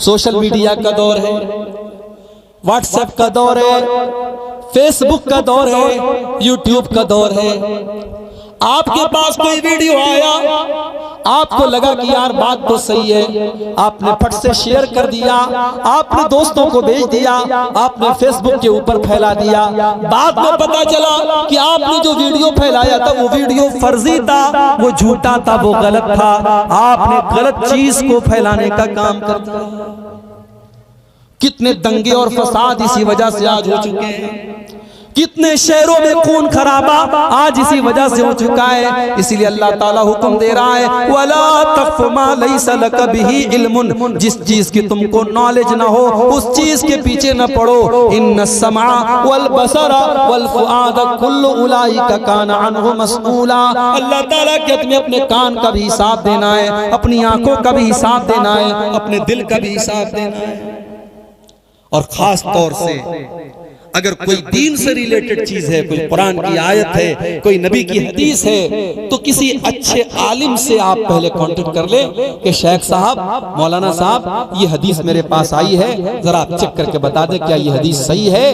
सोशल मीडिया का दौर है, व्हाट्सएप का दौर है, फेसबुक का दौर है, यूट्यूब का दौर है। आपके पास कोई वीडियो आया, आपको लगा कि यार बात तो सही है, आपने फट से शेयर कर दिया, आपने दोस्तों को भेज दिया, आपने फेसबुक के ऊपर फैला दिया। बाद में पता चला कि आपने जो वीडियो फैलाया था वो वीडियो फर्जी था, वो झूठा था, वो गलत था। आपने गलत चीज को फैलाने का काम कर दिया। कितने दंगे और फसाद इसी वजह से आज हो चुके हैं, कितने शहरों में खून खराबा आज इसी वजह से हो चुका है। इसीलिए अल्लाह ताला हुक्म दे रहा है वला तख्फ मा लैसा लक बिही इल्मुन, जिस चीज की तुमको नॉलेज ना हो उस चीज के पीछे न पड़ो। इन्न समा वल बसरा वल फुआद कुल्लु उलाइका कान अन्हु मसऊला। अल्लाह ताला के तुम्हें अपने कान का भी हिसाब देना है, अपनी आंखों का भी हिसाब देना है, अपने दिल का भी हिसाब देना है। और खास तौर से अगर कोई दीन से रिलेटेड चीज है, कोई कुरान की आयत है, कोई नबी की हदीस है, तो किसी अच्छे आलिम से आप पहले कांटेक्ट कर ले कि शेख साहब, मौलाना साहब, ये हदीस मेरे पास आई है, जरा आप चेक करके बता दें क्या ये हदीस सही है।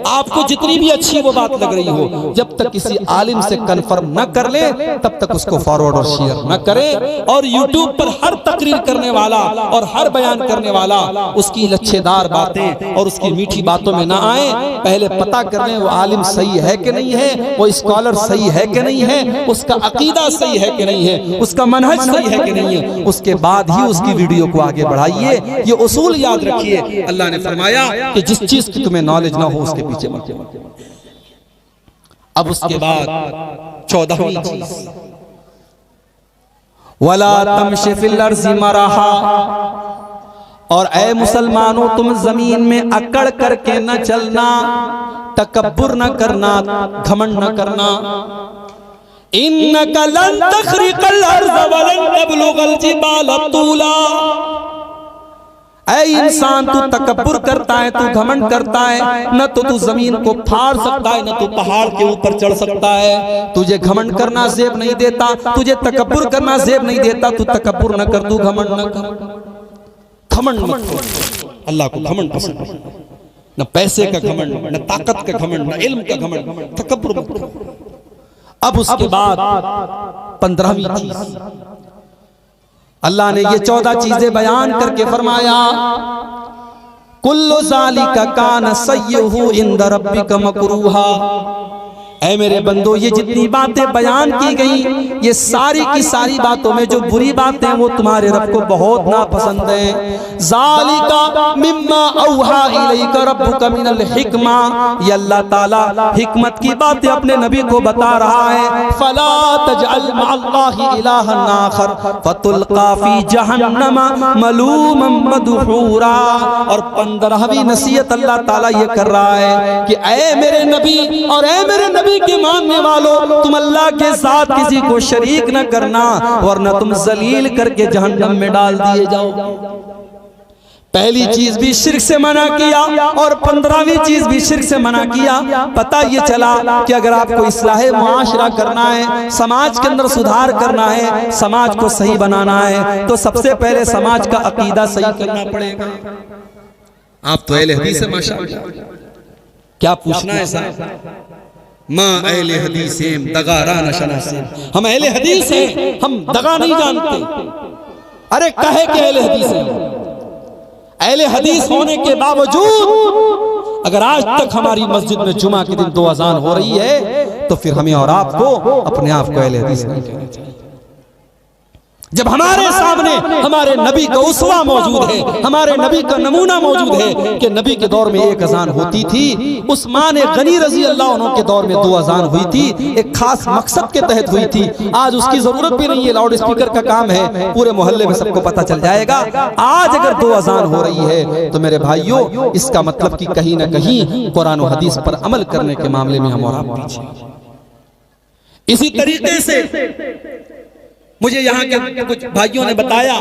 आपको जितनी भी अच्छी वो बात लग रही हो, जब तक किसी आलिम से कंफर्म न कर ले तब तक उसको फॉरवर्ड और शेयर न करें। और यूट्यूब पर हर तकरीर करने वाला और हर बयान करने वाला उसकी लच्छेदार बातें और उसकी मीठी बातों में ना आए, पहले पता कर लें वो आलिम सही है कि नहीं है, वो स्कॉलर सही है कि नहीं है, उसका अकीदा सही है कि नहीं है, उसका मनहज सही है कि नहीं है। उसके बाद ही उसकी वीडियो को आगे बढ़ाइए। ये उसूल याद रखिए। अल्लाह ने फरमाया कि जिस चीज की तुम्हें नॉलेज ना हो उसके पीछे मत। अब उसके बाद 14वीं चीज, वला तमशी फिल अर्ज़ि मराहा, और ऐ मुसलमानों तुम जमीन में अकड़ करके न चलना, तकब्बुर न करना, घमंड न करना। इन्नका लन तखरिकल अर्ज़ वलन तबलुगल जिबाल तूला। ऐ इंसान तू तकब्बुर करता है, तू घमंड करता है, न तो तू जमीन को फाड़ सकता है, न तू पहाड़ के ऊपर चढ़ सकता है। तुझे घमंड करना जेब नहीं देता, तुझे तकब्बुर करना जेब नहीं देता। तू तकब्बुर न कर, तू घमंड न कर। घमंड मत करो, अल्लाह को घमंड पसंद नहीं, न पैसे का घमंड, न ताकत का घमंड, न इल्म का घमंड, तकब्बुर मत करो। अब उसके बाद 15वीं चीज, अल्लाह ने ये 14 चीजें बयान करके फरमाया कुल्लु ज़ालिका कान सय्युहु इंद रब्बिका मकरूहा। ऐ मेरे बंदो, ये जितनी बातें बयान की गई, ये सारी की सारी बातों में जो बुरी बातें हैं वो तुम्हारे रब को बहुत नापसंद है। ज़ालिका मिम्मा औहा इलैका रब्बुका मिनल हिक्मा, ये अल्लाह ताला हिकमत की बातें अपने नबी को बता रहा है। फला तजअल मअल्लाहि इलाहन आखर फतुल्का फी जहन्नम मलूमम मदहूरा। और 15वीं नसीहत अल्लाह ताला ये कर रहा है कि ऐ मेरे नबी और ऐ मेरे नबी के मानने वालों, तुम अल्लाह के साथ किसी को शरीक न करना, वरना तुम जलील करके जहन्नम में डाल दिए जाओगे। पहली चीज भी शिर्क से मना किया और 15वीं चीज भी शिर्क से मना किया। पता ये चला कि अगर आपको इस्लाह मुआशरा करना है, समाज के अंदर सुधार करना है, समाज को सही बनाना है, तो सबसे पहले समाज का अकीदा सही करना पड़ेगा। आप तो अहले हदीस है माशाअल्लाह, क्या पूछना है साहब? मां अहले हदीस हैं दगारा नशना से। हम अहले हदीस हैं, हम दगा नहीं जानते। अरे कहे के अहले हदीस हैं, अहले हदीस होने के बावजूद अगर आज तक हमारी मस्जिद में जुमा के दिन 2 अज़ान हो रही है तो फिर हमें और आपको अपने आप को अहले हदीस नहीं कहना चाहिए। जब हमारे सामने हमारे नबी का उसवा मौजूद है, हमारे नबी का नमूना मौजूद है कि नबी के दौर में 1 अज़ान होती थी, उस्मान गनी रजी अल्लाह अन्हु के दौर में 2 अज़ान हुई थी, एक खास मकसद के तहत हुई थी। आज उसकी जरूरत भी नहीं है, लाउड स्पीकर का काम है, पूरे मोहल्ले में सबको पता चल जाएगा। आज अगर 2 अज़ान हो रही है तो मेरे भाइयों, इसका मतलब कि कहीं ना कहीं कुरान और हदीस पर अमल करने के मामले में हम और आप पीछे। इसी तरीके से मुझे यहाँ के कुछ भाइयों ने बताया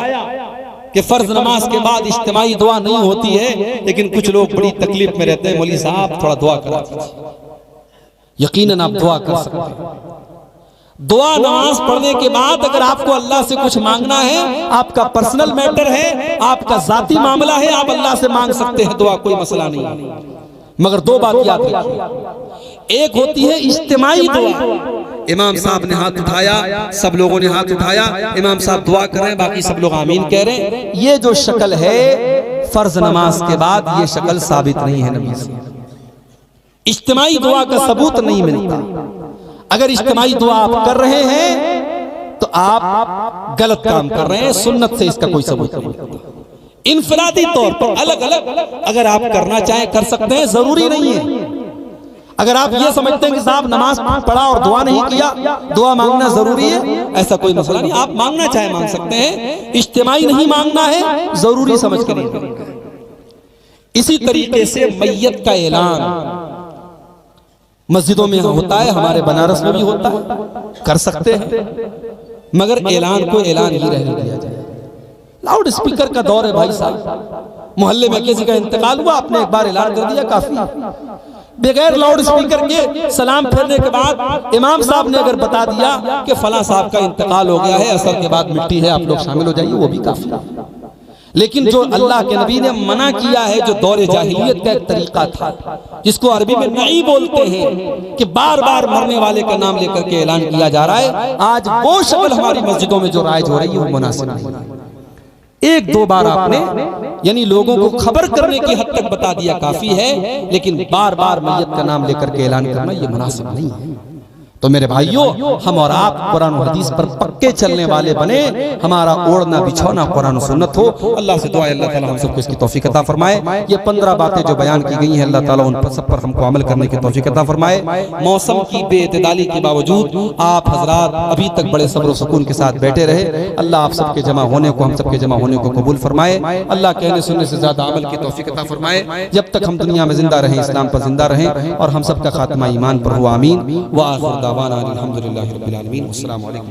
कि फर्ज नमाज के बाद इज्तिमाई दुआ नहीं होती है, लेकिन कुछ लोग बड़ी तकलीफ में रहते हैं, मौलवी साहब थोड़ा दुआ करा दीजिए। यकीनन आप दुआ कर सकते हैं। दुआ नमाज पढ़ने के बाद अगर आपको अल्लाह से कुछ मांगना है, आपका पर्सनल मैटर है, आपका जाती मामला है, आप अल्लाह से मांग सकते हैं दुआ, कोई मसला नहीं है। मगर 2 बात याद रखिए, एक होती है इज्तिमाई दुआ। इमाम साहब ने हाथ उठाया, सब लोगों ने हाथ उठाया, इमाम साहब दुआ कर रहे हैं, बाकी सब लोग आमीन कह रहे हैं। ये जो शक्ल है फर्ज नमाज के बाद, ये शक्ल साबित नहीं है नबी से। इज्तिमाई दुआ का सबूत नहीं मिलता। अगर इज्तिमाई दुआ आप कर रहे हैं तो आप गलत काम कर रहे हैं, सुन्नत से इसका कोई सबूत नहीं मिलता। इनफरादी तौर पर अलग अलग अगर आप करना चाहें कर सकते हैं, जरूरी नहीं है। अगर आप ये समझते हैं कि साहब नमाज पढ़ा और दुआ नहीं किया, दुआ मांगना जरूरी है, ऐसा कोई मसला नहीं। आप मांगना चाहे मांग सकते हैं, इज्तिमाई नहीं मांगना है, जरूरी समझ कर नहीं करना। इसी तरीके से मैयत का ऐलान मस्जिदों में होता है, हमारे बनारस में भी होता है, कर सकते हैं, मगर ऐलान को ऐलान ही रहने दिया जाए। लाउड स्पीकर का दौर है भाई साहब, मोहल्ले में किसी का इंतकाल हुआ, आपने एक बार ऐलान कर दिया, काफी। बगैर लाउड स्पीकर के सलाम फेरने के बाद इमाम साहब ने अगर बता दिया कि फला साहब का इंतकाल हो गया है, असर के बाद मिट्टी है, आप लोग शामिल हो जाइए, वो भी काफी। लेकिन जो अल्लाह के नबी ने मना किया है, जो दौरे जाहिलियत का एक तरीका था, जिसको अरबी में नई बोलते हैं, कि बार बार मरने वाले का नाम लेकर के ऐलान किया जा रहा है, आज वो शक्ल हमारी मस्जिदों में जो राइज हो रही है वो मुनासिब नहीं है। 1-2 बार आपने यानी लोगों को खबर करने की हद तक बता दिया काफी है, लेकिन बार बार मैयत का नाम लेकर के ऐलान करना ये मुनासिब नहीं है। तो मेरे भाइयों, हम और आप कुरान और हदीस पर पक्के चलने वाले बने, हमारा ओढ़ना बिछौना कुरान और सुन्नत हो। अल्लाह से दुआ है अल्लाह ताला हम सबको इसकी तौफीक अता फरमाए। ये 15 बातें जो बयान की गई हैं, अल्लाह ताला उन पर सब पर हमको अमल करने की तौफीक अता फरमाए। मौसम की बेइतदाली के बावजूद आप हजरात अभी तक बड़े सब्र सुकून के साथ बैठे रहे। अल्लाह आप सबके जमा होने को, हम सबके जमा होने को कबूल फरमाए। अल्लाह कहने सुनने से ज्यादा अमल की तौफीक अता फरमाए। जब तक हम दुनिया में जिंदा रहें, इस्लाम पर जिंदा रहें और हम सबका खात्मा ईमान पर हुआ। आमीन। व आखिर दावाना अल्हम्दुलिल्लाहि रब्बिल आलमीन। अस्सलामु अलैकुम।